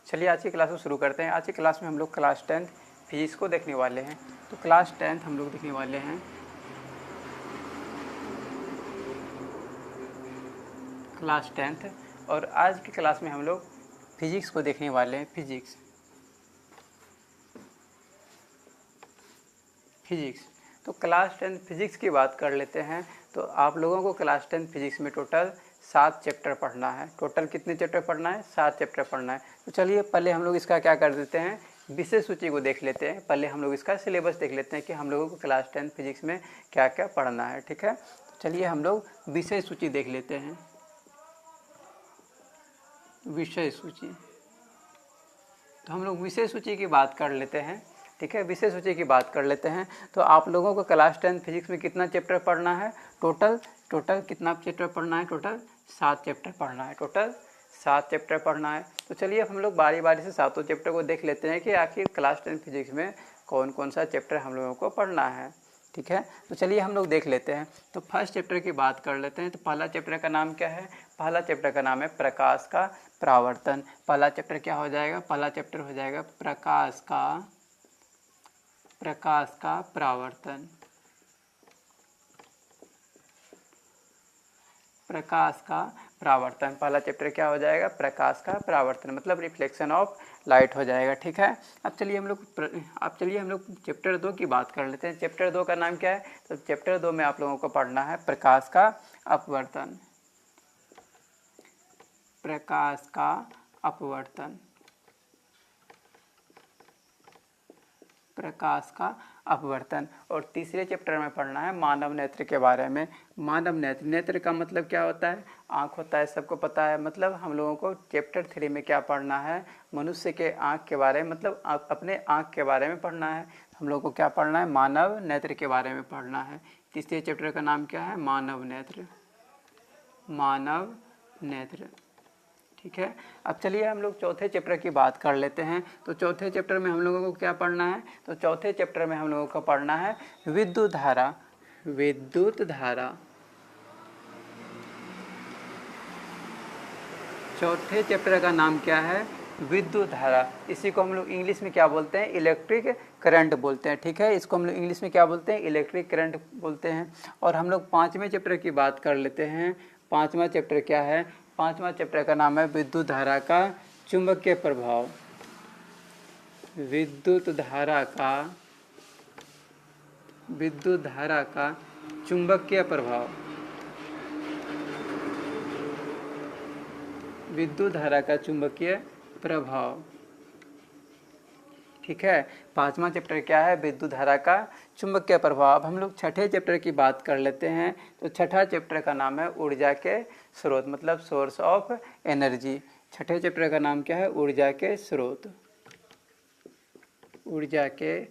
चलिए आज की क्लास को शुरू करते हैं। आज की क्लास में हम लोग क्लास 10 फिजिक्स को देखने वाले हैं। तो क्लास 10 हम लोग देखने वाले हैं क्लास 10th, और आज की क्लास में हम लोग फिजिक्स को देखने वाले हैं। फिजिक्स तो क्लास 10 फिजिक्स की बात कर लेते हैं। तो आप लोगों को क्लास 10 फिजिक्स में टोटल 7 चैप्टर पढ़ना है। टोटल कितने चैप्टर पढ़ना है? 7 चैप्टर पढ़ना है। तो चलिए पहले हम लोग इसका क्या कर देते हैं, विषय सूची को देख लेते हैं। पहले हम लोग इसका सिलेबस देख लेते हैं कि हम लोगों को क्लास 10 फिजिक्स में क्या क्या पढ़ना है। ठीक है, तो चलिए हम लोग विषय सूची देख लेते हैं। विषय सूची, तो हम लोग विषय सूची की बात कर लेते हैं। ठीक है, विषय सूची की बात कर लेते हैं। तो आप लोगों को क्लास 10 फिजिक्स में कितना चैप्टर पढ़ना है? टोटल कितना चैप्टर पढ़ना है? टोटल 7 चैप्टर पढ़ना है। टोटल 7 चैप्टर पढ़ना है। तो चलिए हम लोग बारी बारी से सातों चैप्टर को देख लेते हैं कि आखिर क्लास 10 फिजिक्स में कौन कौन सा चैप्टर हम लोगों को पढ़ना है। ठीक है, तो चलिए हम लोग देख लेते हैं। तो फर्स्ट चैप्टर की बात कर लेते हैं। तो पहला चैप्टर का नाम क्या है? पहला चैप्टर का नाम है प्रकाश का परावर्तन। पहला चैप्टर क्या हो जाएगा? पहला चैप्टर हो जाएगा प्रकाश का परावर्तन। प्रकाश का परावर्तन, पहला चैप्टर क्या हो जाएगा? प्रकाश का परावर्तन, मतलब रिफ्लेक्शन ऑफ लाइट हो जाएगा। ठीक है, अब चलिए हम लोग चैप्टर 2 की बात कर लेते हैं। चैप्टर 2 का नाम क्या है? तो चैप्टर 2 में आप लोगों को पढ़ना है प्रकाश का अपवर्तन। प्रकाश का अपवर्तन, प्रकाश का अपवर्तन। और तीसरे चैप्टर में पढ़ना है मानव नेत्र के बारे में। मानव नेत्र का मतलब क्या होता है? आँख होता है, सबको पता है। मतलब हम लोगों को चैप्टर 3 में क्या पढ़ना है? मनुष्य के आँख के बारे में, मतलब अपने आँख के बारे में पढ़ना है। हम लोग को क्या पढ़ना है? मानव नेत्र के बारे में पढ़ना है। तीसरे चैप्टर का नाम क्या है? मानव नेत्र। मानव नेत्र, ठीक है। अब चलिए हम लोग चौथे चैप्टर की बात कर लेते हैं। तो चौथे चैप्टर में हम लोगों को क्या पढ़ना है? तो चौथे चैप्टर में हम लोगों को पढ़ना है विद्युत धारा। विद्युत धारा, चौथे चैप्टर का नाम क्या है? विद्युत धारा। इसी को हम लोग इंग्लिश में क्या बोलते हैं? इलेक्ट्रिक करंट बोलते हैं। ठीक है, इसको हम लोग इंग्लिश में क्या बोलते हैं? इलेक्ट्रिक करंट बोलते हैं। और हम लोग पाँचवें चैप्टर की बात कर लेते हैं। पाँचवा चैप्टर क्या है? पाँचवा चैप्टर का नाम है विद्युत धारा का चुंबकीय प्रभाव। विद्युत धारा का चुंबकीय प्रभाव। विद्युत धारा का चुंबकीय प्रभाव, ठीक है। पांचवा चैप्टर क्या है? विद्युत धारा का चुंबकीय प्रभाव। अब हम लोग छठे चैप्टर की बात कर लेते हैं। तो छठा चैप्टर का नाम है ऊर्जा के स्रोत, मतलब सोर्स ऑफ एनर्जी। छठे चैप्टर का नाम क्या है? ऊर्जा के स्रोत। ऊर्जा के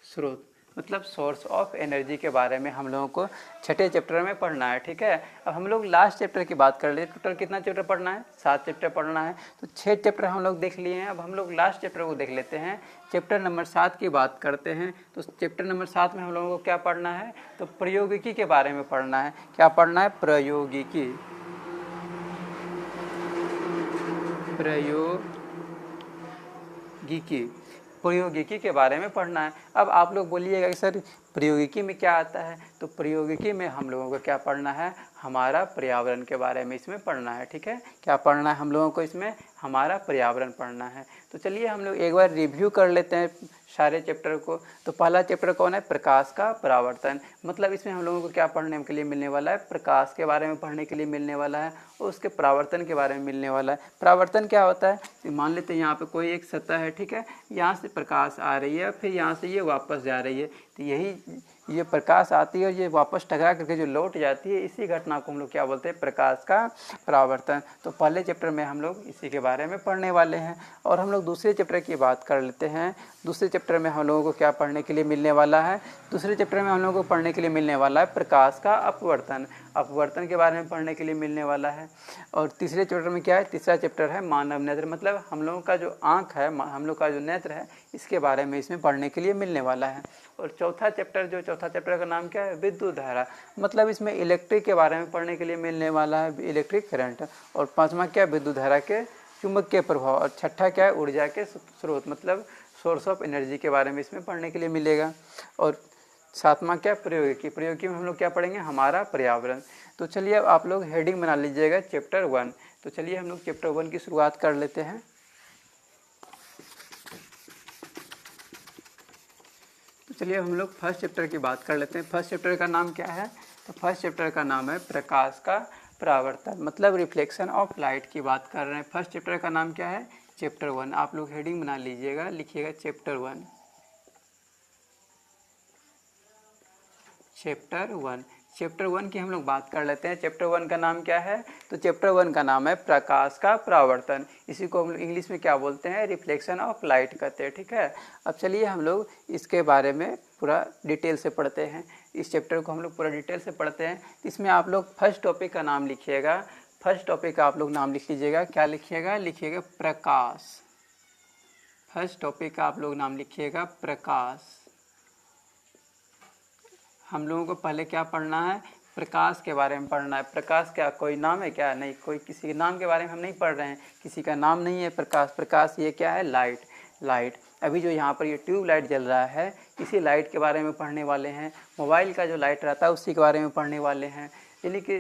स्रोत, मतलब सोर्स ऑफ एनर्जी के बारे में हम लोगों को छठे चैप्टर में पढ़ना है। ठीक है, अब हम लोग लास्ट चैप्टर की बात कर ले। टोटल कितना चैप्टर पढ़ना है? 7 चैप्टर पढ़ना है। तो 6 चैप्टर हम लोग देख लिए हैं। अब हम लोग लास्ट चैप्टर को देख लेते हैं। चैप्टर नंबर 7 की बात करते हैं। तो चैप्टर नंबर 7 में हम लोगों को क्या पढ़ना है? तो प्रौद्योगिकी के बारे में पढ़ना है। क्या पढ़ना है? प्रौद्योगिकी। प्रौद्योगिकी के बारे में पढ़ना है। अब आप लोग बोलिएगा कि सर प्रौद्योगिकी में क्या आता है? तो प्रौद्योगिकी में हम लोगों को क्या पढ़ना है? हमारा पर्यावरण के बारे में इसमें पढ़ना है। ठीक है, क्या पढ़ना है हम लोगों को? इसमें हमारा पर्यावरण पढ़ना है। तो चलिए हम लोग एक बार रिव्यू कर लेते हैं सारे चैप्टर को। तो पहला चैप्टर कौन है? प्रकाश का परावर्तन। मतलब इसमें हम लोगों को क्या पढ़ने के लिए मिलने वाला है? प्रकाश के बारे में पढ़ने के लिए मिलने वाला है, और उसके परावर्तन के बारे में मिलने वाला है। परावर्तन क्या होता है? मान लेते हैं यहाँ पे कोई एक सतह है। ठीक है, यहाँ से प्रकाश आ रही है, फिर यहाँ से ये वापस जा रही है। तो यही ये प्रकाश आती है और ये वापस टकरा करके जो लौट जाती है, इसी घटना को हम लोग क्या बोलते हैं? प्रकाश का परावर्तन। तो पहले चैप्टर में हम लोग इसी के बारे में पढ़ने वाले हैं। और हम लोग दूसरे चैप्टर की बात कर लेते हैं। दूसरे चैप्टर में हम लोगों को क्या पढ़ने के लिए मिलने वाला है? दूसरे चैप्टर में हम लोगों को पढ़ने के लिए मिलने वाला है प्रकाश का अपवर्तन। अपवर्तन के बारे में पढ़ने के लिए मिलने वाला है। और तीसरे चैप्टर में क्या है, तीसरा चैप्टर है मानव नेत्र, मतलब हम लोगों का जो आँख है, हम लोग का जो नेत्र है, इसके बारे में इसमें पढ़ने के लिए मिलने वाला है। और चौथा चैप्टर का नाम क्या है, विद्युत धारा, मतलब इसमें इलेक्ट्रिक के बारे में पढ़ने के लिए मिलने वाला है, इलेक्ट्रिक करंट। और पाँचवा क्या है, विद्युत धारा के चुंबकीय प्रभाव। और छठा क्या है, ऊर्जा के स्रोत, मतलब सोर्स ऑफ एनर्जी के बारे में इसमें पढ़ने के लिए मिलेगा। और सातवां क्या, प्रयोगिकी में हम लोग क्या पढ़ेंगे, हमारा पर्यावरण। तो चलिए अब आप लोग हेडिंग बना लीजिएगा चैप्टर 1। तो चलिए हम लोग चैप्टर 1 की शुरुआत कर लेते हैं। तो चलिए हम लोग फर्स्ट चैप्टर की बात कर लेते हैं। फर्स्ट चैप्टर का नाम क्या है, तो फर्स्ट चैप्टर का नाम है प्रकाश का परावर्तन, मतलब रिफ्लेक्शन ऑफ लाइट की बात कर रहे हैं। फर्स्ट चैप्टर का नाम क्या है, चैप्टर 1। आप लोग हेडिंग बना लीजिएगा, लिखिएगा चैप्टर 1। चैप्टर 1 की हम लोग बात कर लेते हैं। चैप्टर 1 का नाम क्या है, तो चैप्टर 1 का नाम है प्रकाश का परावर्तन। इसी को हम लोग इंग्लिश में क्या बोलते हैं, रिफ्लेक्शन ऑफ लाइट कहते हैं, ठीक है। अब चलिए हम लोग इसके बारे में पूरा डिटेल से पढ़ते हैं। इस चैप्टर को हम लोग पूरा डिटेल से पढ़ते हैं। इसमें आप लोग फर्स्ट टॉपिक का नाम लिखिएगा। फर्स्ट टॉपिक का आप लोग नाम लिख लीजिएगा, क्या लिखिएगा, लिखिएगा प्रकाश। फर्स्ट टॉपिक का आप लोग नाम लिखिएगा प्रकाश। हम लोगों को पहले क्या पढ़ना है, प्रकाश के बारे में पढ़ना है। प्रकाश क्या कोई नाम है क्या, नहीं, कोई किसी के नाम के बारे में हम नहीं पढ़ रहे हैं, किसी का नाम नहीं है प्रकाश। प्रकाश ये क्या है, लाइट। अभी जो यहाँ पर ये ट्यूब लाइट जल रहा है, इसी लाइट के बारे में पढ़ने वाले हैं। मोबाइल का जो लाइट रहता है उसी के बारे में पढ़ने वाले हैं। यानी कि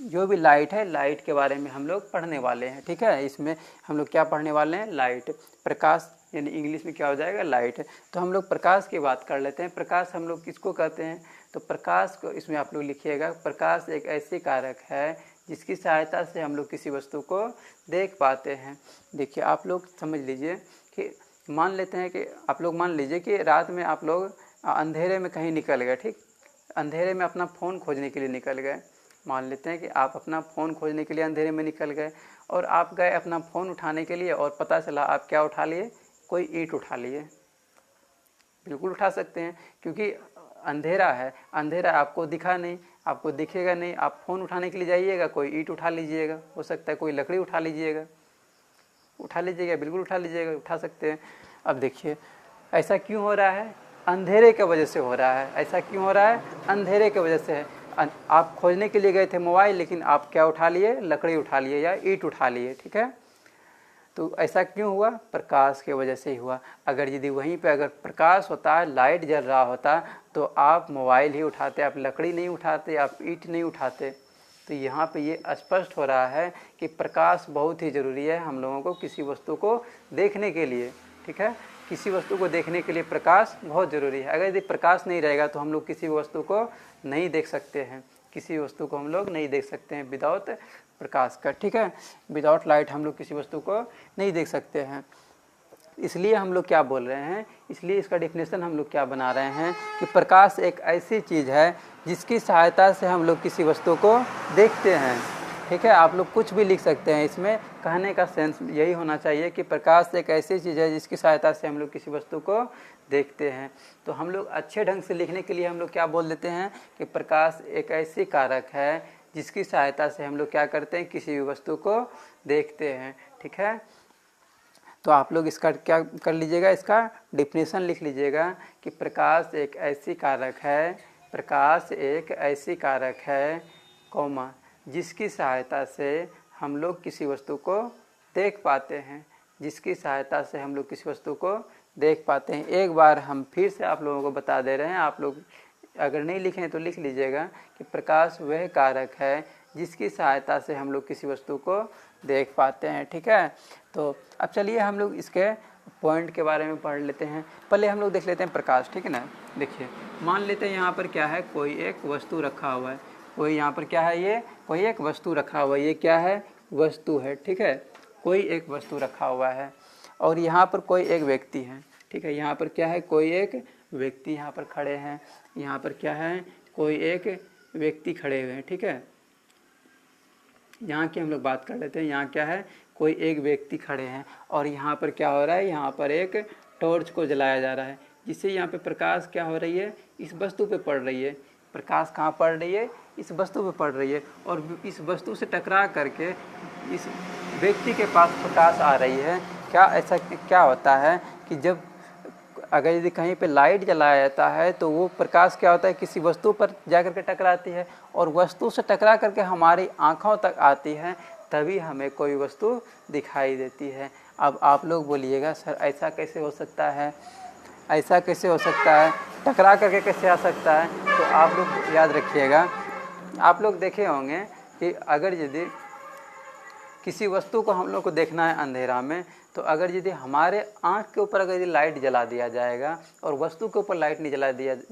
जो भी लाइट है, लाइट के बारे में हम लोग पढ़ने वाले हैं, ठीक है। इसमें हम लोग क्या पढ़ने वाले हैं, लाइट, प्रकाश, यानी इंग्लिश में क्या हो जाएगा, लाइट। तो हम लोग प्रकाश की बात कर लेते हैं। प्रकाश हम लोग किसको कहते हैं, तो प्रकाश को इसमें आप लोग लिखिएगा, प्रकाश एक ऐसी कारक है जिसकी सहायता से हम लोग किसी वस्तु को देख पाते हैं। देखिए आप लोग समझ लीजिए कि मान लेते हैं कि आप लोग मान लीजिए कि रात में आप लोग अंधेरे में कहीं निकल गए, ठीक, अंधेरे में अपना फ़ोन खोजने के लिए निकल गए। मान लेते हैं कि आप अपना फ़ोन खोजने के लिए अंधेरे में निकल गए और आप गए अपना फ़ोन उठाने के लिए और पता चला आप क्या उठा लिए, कोई ईंट उठा लिए। बिल्कुल उठा सकते हैं क्योंकि अंधेरा है, अंधेरा आपको दिखा नहीं, आपको दिखेगा नहीं। आप फ़ोन उठाने के लिए जाइएगा, कोई ईंट उठा लीजिएगा, हो सकता है कोई लकड़ी उठा लीजिएगा, बिल्कुल उठा लीजिएगा, उठा सकते हैं। अब देखिए ऐसा क्यों हो रहा है, अंधेरे की वजह से हो रहा है। ऐसा क्यों हो रहा है, अंधेरे की वजह से है। आप खोजने के लिए गए थे मोबाइल, लेकिन आप क्या उठा लिए, लकड़ी उठा लिए या ईंट उठा लिए, ठीक है। तो ऐसा क्यों हुआ, प्रकाश की वजह से ही हुआ। अगर यदि वहीं पे अगर प्रकाश होता, लाइट जल रहा होता, तो आप मोबाइल ही उठाते, आप लकड़ी नहीं उठाते, आप ईंट नहीं उठाते। तो यहाँ पे ये स्पष्ट हो रहा है कि प्रकाश बहुत ही ज़रूरी है हम लोगों को किसी वस्तु को देखने के लिए, ठीक है। किसी वस्तु को देखने के लिए प्रकाश बहुत ज़रूरी है। अगर यदि प्रकाश नहीं रहेगा तो हम लोग किसी वस्तु को नहीं देख सकते हैं, किसी वस्तु को हम लोग नहीं देख सकते हैं विदाउट प्रकाश का, ठीक है। विदाउट लाइट हम लोग किसी वस्तु को नहीं देख सकते हैं। इसलिए हम लोग क्या बोल रहे हैं, इसलिए इसका डेफिनेशन हम लोग क्या बना रहे हैं कि प्रकाश एक ऐसी चीज़ है जिसकी सहायता से हम लोग किसी वस्तु को देखते हैं, ठीक है। आप लोग कुछ भी लिख सकते हैं, इसमें कहने का सेंस यही होना चाहिए कि प्रकाश एक ऐसी चीज़ है जिसकी सहायता से हम लोग किसी वस्तु को देखते हैं। तो हम लोग अच्छे ढंग से लिखने के लिए हम लोग क्या बोल देते हैं कि प्रकाश एक ऐसी कारक है जिसकी सहायता से हम लोग क्या करते हैं, किसी भी वस्तु को देखते हैं, ठीक है। तो आप लोग इसका क्या कर लीजिएगा, इसका डिफिनेशन लिख लीजिएगा कि प्रकाश एक ऐसी कारक है, प्रकाश एक ऐसी कारक है, कौमा, जिसकी सहायता से हम लोग किसी वस्तु को देख पाते हैं, जिसकी सहायता से हम लोग किसी वस्तु को देख पाते हैं। एक बार हम फिर से आप लोगों को बता दे रहे हैं, आप लोग अगर नहीं लिखें तो लिख लीजिएगा कि प्रकाश वह कारक है जिसकी सहायता से हम लोग किसी वस्तु को देख पाते हैं, ठीक है। तो अब चलिए हम लोग इसके पॉइंट के बारे में पढ़ लेते हैं। पहले हम लोग देख लेते हैं प्रकाश, ठीक है ना। देखिए मान लेते हैं यहाँ पर क्या है, कोई एक वस्तु रखा हुआ है, कोई यहाँ पर क्या है, ये कोई एक वस्तु रखा हुआ है, ये क्या है, वस्तु है, ठीक है। कोई एक वस्तु रखा हुआ है और यहाँ पर कोई एक व्यक्ति है, ठीक है। यहाँ पर क्या है, कोई एक व्यक्ति यहाँ पर खड़े हैं, यहाँ पर क्या है, कोई एक व्यक्ति खड़े हुए हैं, ठीक है। यहाँ की हम लोग बात कर लेते हैं, यहाँ क्या है, कोई एक व्यक्ति खड़े हैं और यहाँ पर क्या हो रहा है, यहाँ पर एक टॉर्च को जलाया जा रहा है, जिससे यहाँ पे प्रकाश क्या हो रही है, इस वस्तु पे पड़ रही है। प्रकाश कहाँ पड़ रही है, इस वस्तु पे पड़ रही है, और इस वस्तु से टकरा करके इस व्यक्ति के पास प्रकाश आ रही है। क्या ऐसा क्या होता है कि जब अगर यदि कहीं पे लाइट जलाया जाता है तो वो प्रकाश क्या होता है, किसी वस्तु पर जाकर के टकराती है, और वस्तु से टकरा करके हमारी आँखों तक आती है, तभी हमें कोई वस्तु दिखाई देती है। अब आप लोग बोलिएगा सर ऐसा कैसे हो सकता है, ऐसा कैसे हो सकता है, टकरा करके कैसे आ सकता है? तो आप लोग याद रखिएगा, आप लोग देखे होंगे कि अगर यदि किसी वस्तु को हम लोग को देखना है अंधेरा में, तो अगर यदि हमारे आँख के ऊपर अगर यदि लाइट जला दिया जाएगा और वस्तु के ऊपर लाइट नहीं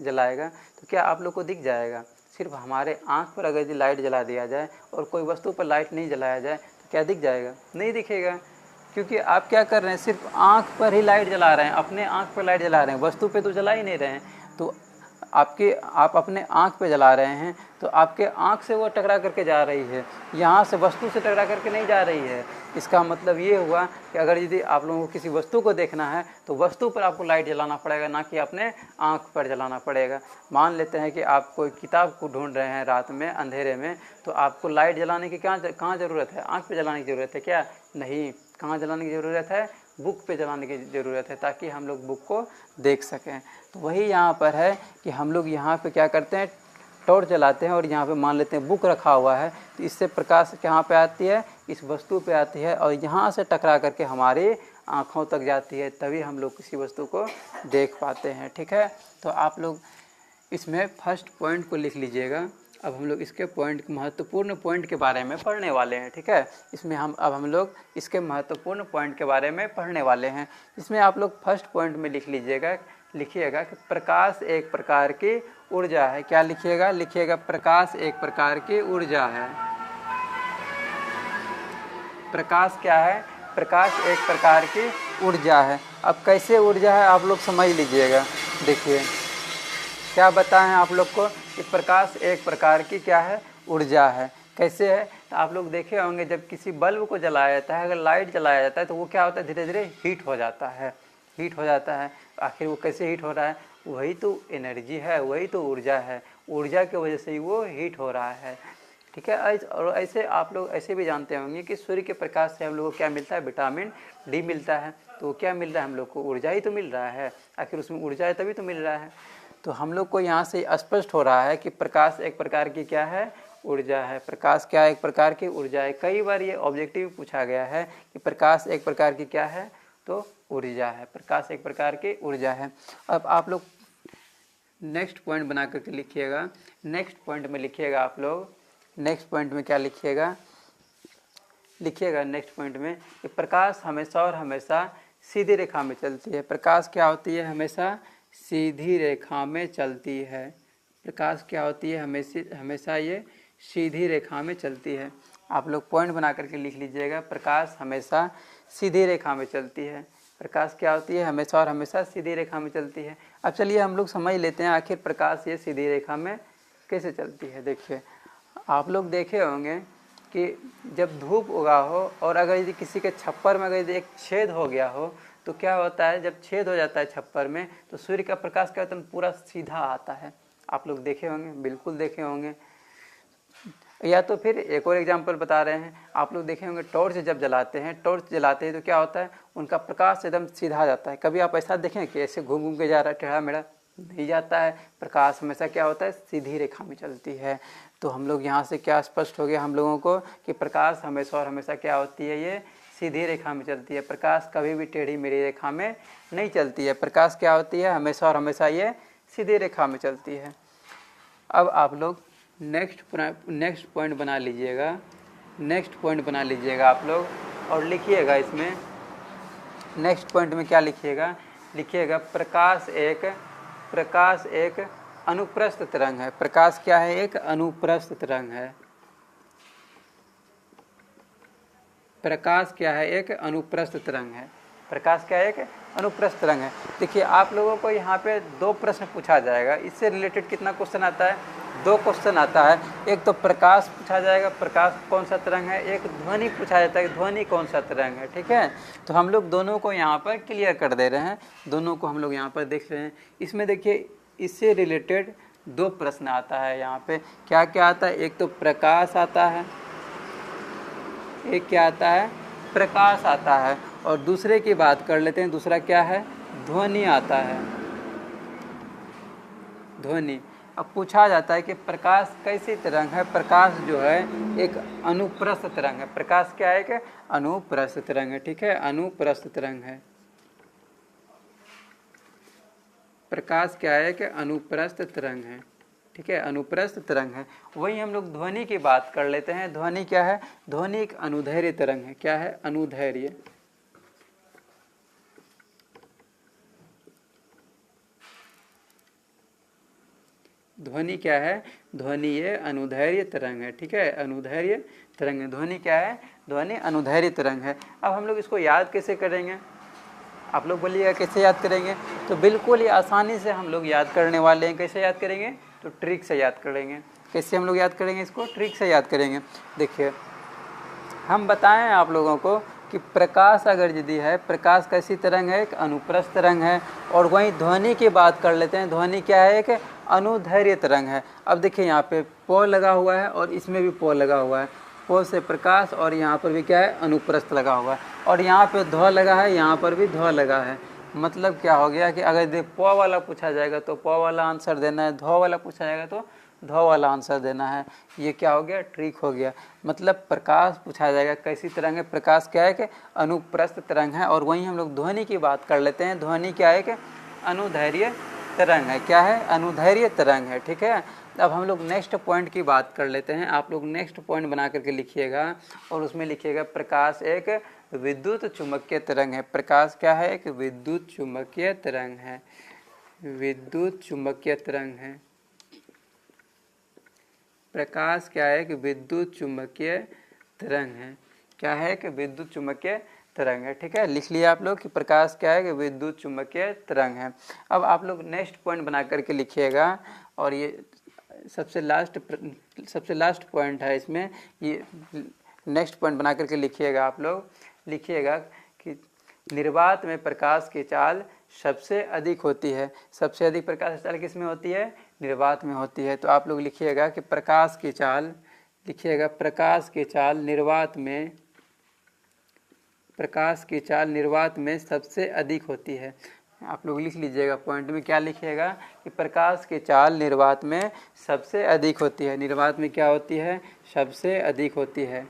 जलाएगा तो क्या आप लोग को दिख जाएगा? सिर्फ हमारे आँख पर अगर यदि लाइट जला दिया जाए और कोई वस्तु पर लाइट नहीं जलाया जाए तो क्या दिख जाएगा? नहीं दिखेगा, क्योंकि आप क्या कर रहे हैं, सिर्फ आँख पर ही लाइट जला रहे हैं, अपने आँख पर लाइट जला रहे हैं, वस्तु पे तो जला ही नहीं रहे हैं। तो आप अपने आँख पे जला रहे हैं तो आपके आँख से वो टकरा करके जा रही है, यहाँ से वस्तु से टकरा करके नहीं जा रही है। इसका मतलब ये हुआ कि अगर यदि आप लोगों को किसी वस्तु को देखना है तो वस्तु पर आपको लाइट जलाना पड़ेगा, ना कि अपने आँख पर जलाना पड़ेगा। मान लेते हैं कि आप कोई किताब को ढूंढ रहे हैं रात में अंधेरे में, तो आपको लाइट जलाने की कहाँ ज़रूरत है? आँख पर जलाने की ज़रूरत है क्या? नहीं। कहाँ जलाने की ज़रूरत है? बुक पे जलाने की ज़रूरत है, ताकि हम लोग बुक को देख सकें। तो वही यहाँ पर है कि हम लोग यहाँ पे क्या करते हैं, टॉर्च जलाते हैं और यहाँ पे मान लेते हैं बुक रखा हुआ है, तो इससे प्रकाश कहाँ पे आती है, इस वस्तु पे आती है और यहाँ से टकरा करके हमारी आँखों तक जाती है, तभी हम लोग किसी वस्तु को देख पाते हैं। ठीक है, तो आप लोग इसमें फर्स्ट पॉइंट को लिख लीजिएगा। अब हम लोग इसके पॉइंट, महत्वपूर्ण पॉइंट के बारे में पढ़ने वाले हैं। ठीक है, इसमें हम लोग इसके महत्वपूर्ण पॉइंट के बारे में पढ़ने वाले हैं। इसमें आप लोग फर्स्ट पॉइंट में लिखिएगा कि प्रकाश एक प्रकार की ऊर्जा है। क्या लिखिएगा प्रकाश एक प्रकार की ऊर्जा है। प्रकाश क्या है? प्रकाश एक प्रकार की ऊर्जा है। अब कैसे ऊर्जा है आप लोग समझ लीजिएगा। देखिए क्या बताएं आप लोग को कि प्रकाश एक प्रकार की क्या है? ऊर्जा है। कैसे है? तो आप लोग देखे होंगे जब किसी बल्ब को जलाया जाता है, अगर लाइट जलाया जाता है तो वो क्या होता है, धीरे धीरे हीट हो जाता है। आखिर वो कैसे हीट हो रहा है? वही तो एनर्जी है, वही तो ऊर्जा है। ऊर्जा की वजह से ही वो हीट हो रहा है। ठीक है, और ऐसे आप लोग ऐसे भी जानते होंगे कि सूर्य के प्रकाश से हम लोग को क्या मिलता है? विटामिन डी मिलता है। तो क्या मिल रहा है हम लोग को? ऊर्जा ही तो मिल रहा है। आखिर उसमें ऊर्जा है तभी तो मिल रहा है। तो हम लोग को यहाँ से स्पष्ट हो रहा है कि प्रकाश एक प्रकार की क्या है? ऊर्जा है। प्रकाश क्या एक प्रकार की ऊर्जा है। कई बार ये ऑब्जेक्टिव पूछा गया है कि प्रकाश एक प्रकार की क्या है? तो ऊर्जा है। प्रकाश एक प्रकार की ऊर्जा है। अब आप लोग नेक्स्ट पॉइंट बना करके लिखिएगा। नेक्स्ट पॉइंट में लिखिएगा आप लोग, नेक्स्ट पॉइंट में क्या लिखिएगा नेक्स्ट पॉइंट में कि प्रकाश हमेशा और हमेशा सीधी रेखा में चलती है। प्रकाश क्या होती है? हमेशा सीधी रेखा में चलती है। प्रकाश क्या होती है? हमेशा ये सीधी रेखा में चलती है। आप लोग पॉइंट बना करके लिख लीजिएगा, प्रकाश हमेशा सीधी रेखा में चलती है। प्रकाश क्या होती है? हमेशा और हमेशा सीधी रेखा में चलती है। अब चलिए हम लोग समझ लेते हैं आखिर प्रकाश ये सीधी रेखा में कैसे चलती है। देखिए आप लोग देखे होंगे कि जब धूप उगा हो और अगर यदि किसी के छप्पर में अगर एक छेद हो गया हो तो क्या होता है, जब छेद हो जाता है छप्पर में तो सूर्य का प्रकाश क्या होता है? पूरा सीधा आता है। आप लोग देखे होंगे, बिल्कुल देखे होंगे। या तो फिर एक और एग्जांपल बता रहे हैं, आप लोग देखे होंगे टॉर्च जब जलाते हैं तो क्या होता है? उनका प्रकाश एकदम सीधा जाता है। कभी आप ऐसा देखें कि ऐसे घूम घूम के जा रहा है, टेढ़ा मेढ़ा नहीं जाता है। प्रकाश हमेशा क्या होता है? सीधी रेखा में चलती है। तो हम लोग यहाँ से क्या स्पष्ट हो गया हम लोगों को कि प्रकाश हमेशा और हमेशा क्या होती है? ये सीधी रेखा में चलती है। प्रकाश कभी भी टेढ़ी मेढ़ी रेखा में नहीं चलती है। प्रकाश क्या होती है? हमेशा और हमेशा ये सीधी रेखा में चलती है। अब आप लोग नेक्स्ट पॉइंट बना लीजिएगा आप लोग और लिखिएगा इसमें। नेक्स्ट पॉइंट में क्या लिखिएगा प्रकाश एक अनुप्रस्थ तरंग है। प्रकाश क्या है? एक अनुप्रस्थ तरंग है। प्रकाश क्या है? एक अनुप्रस्थ तरंग है। प्रकाश क्या है? एक अनुप्रस्थ तरंग है। देखिए आप लोगों को यहाँ पे 2 प्रश्न पूछा जाएगा। इससे रिलेटेड कितना क्वेश्चन आता है? 2 क्वेश्चन आता है। एक तो प्रकाश पूछा जाएगा, प्रकाश कौन सा तरंग है। एक ध्वनि पूछा जाता है, ध्वनि कौन सा तरंग है। ठीक है, तो हम लोग दोनों को यहाँ पर क्लियर कर दे रहे हैं, दोनों को हम लोग यहाँ पर देख रहे हैं। इसमें देखिए इससे रिलेटेड दो प्रश्न आता है यहाँ पे। क्या क्या आता है? एक तो प्रकाश आता है, एक क्या आता है? प्रकाश आता है। और दूसरे की बात कर लेते हैं, दूसरा क्या है? ध्वनि आता है, ध्वनि। अब पूछा जाता है कि प्रकाश कैसी तरंग है? प्रकाश जो है एक अनुप्रस्थ तरंग है। प्रकाश क्या है? कि अनुप्रस्थ तरंग है, ठीक है, अनुप्रस्थ तरंग है। प्रकाश क्या है? कि अनुप्रस्थ तरंग है, ठीक है, अनुप्रस्थ तरंग है। वही हम लोग ध्वनि की बात कर लेते हैं। ध्वनि क्या है? ध्वनि एक अनुदैर्घ्य तरंग है। क्या है? अनुदैर्घ्य। ध्वनि क्या है? ध्वनि ये अनुदैर्घ्य तरंग है, ठीक है, अनुदैर्घ्य तरंग है। ध्वनि क्या है? ध्वनि अनुदैर्घ्य तरंग है। अब हम लोग इसको याद कैसे करेंगे? आप लोग बोलिएगा कैसे याद करेंगे? तो बिल्कुल ही आसानी से हम लोग याद करने वाले हैं। कैसे याद करेंगे? तो ट्रिक से याद करेंगे। कैसे हम लोग याद करेंगे इसको? ट्रिक से याद करेंगे। देखिए, हम बताएं आप लोगों को कि प्रकाश अगर यदि है, प्रकाश कैसी तरंग है? एक अनुप्रस्थ तरंग है। और वहीं ध्वनि की बात कर लेते हैं। ध्वनि क्या है? एक अनुदैर्घ्य तरंग है। अब देखिए यहाँ पे पौ लगा हुआ है और इसमें भी पौ लगा हुआ है। पौ से प्रकाश, और यहाँ पर भी क्या है? अनुप्रस्थ लगा हुआ है। और यहाँ पे ध्व लगा है, यहाँ पर भी ध्व लगा है। मतलब क्या हो गया कि अगर पौ वाला पूछा जाएगा तो पौ वाला आंसर देना है, ध्व वाला पूछा जाएगा तो ध्व वाला आंसर देना है। ये क्या हो गया? ट्रिक हो गया। मतलब प्रकाश पूछा जाएगा कैसी तरंग है? प्रकाश क्या है? कि अनुप्रस्थ तरंग है। और वहीं हम लोग ध्वनि की बात कर लेते हैं। ध्वनि क्या है? कि अनुदैर्घ्य तरंग है। क्या है? अनुदैर्घ्य तरंग है, ठीक है। अब हम लोग नेक्स्ट पॉइंट की बात कर लेते हैं। आप लोग नेक्स्ट पॉइंट बना करके लिखिएगा और उसमें लिखिएगा प्रकाश एक विद्युत चुम्बकीय तरंग है। प्रकाश क्या है? एक विद्युत चुम्बकीय तरंग है, विद्युत चुम्बकीय तरंग है। प्रकाश क्या है? कि विद्युत चुम्बकीय तरंग है। क्या है? कि विद्युत चुम्बकीय तरंग है, ठीक है। लिख लिया आप लोग कि प्रकाश क्या है? कि विद्युत चुम्बकीय तरंग है। अब आप लोग नेक्स्ट पॉइंट बना करके लिखिएगा, और ये सबसे लास्ट पॉइंट है इसमें। ये नेक्स्ट पॉइंट बना करके लिखिएगा। आप लोग लिखिएगा कि निर्वात में प्रकाश की चाल सबसे अधिक होती है। सबसे अधिक प्रकाश की चाल किस में होती है? निर्वात में होती है। तो आप लोग लिखिएगा कि प्रकाश की चाल, लिखिएगा प्रकाश की चाल निर्वात में, प्रकाश की चाल निर्वात में सबसे अधिक होती है। आप लोग लिख लीजिएगा पॉइंट में। क्या लिखिएगा? कि प्रकाश की चाल निर्वात में सबसे अधिक होती है। निर्वात में क्या होती है? सबसे अधिक होती है।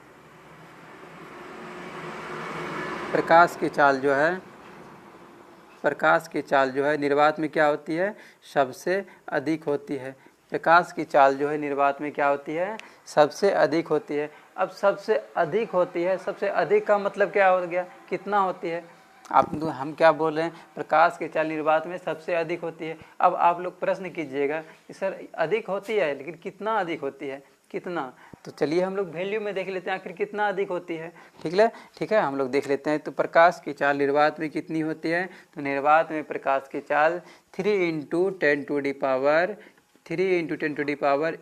प्रकाश की चाल जो है, प्रकाश की चाल जो है निर्वात में क्या होती है? सबसे अधिक होती है। प्रकाश की चाल जो है निर्वात में क्या होती है? सबसे अधिक होती है। अब सबसे अधिक होती है, सबसे अधिक का मतलब क्या हो गया? कितना होती है? हम क्या बोल रहे हैं? प्रकाश की चाल निर्वात में सबसे अधिक होती है। अब आप लोग प्रश्न कीजिएगा कि सर अधिक होती है, लेकिन कितना अधिक होती है? कितना? तो चलिए हम लोग वैल्यू में देख लेते हैं आखिर कितना अधिक होती है। ठीक है, हम लोग देख लेते हैं। तो प्रकाश की चाल निर्वात में कितनी होती है? तो निर्वात में प्रकाश की चाल 3 × 10⁸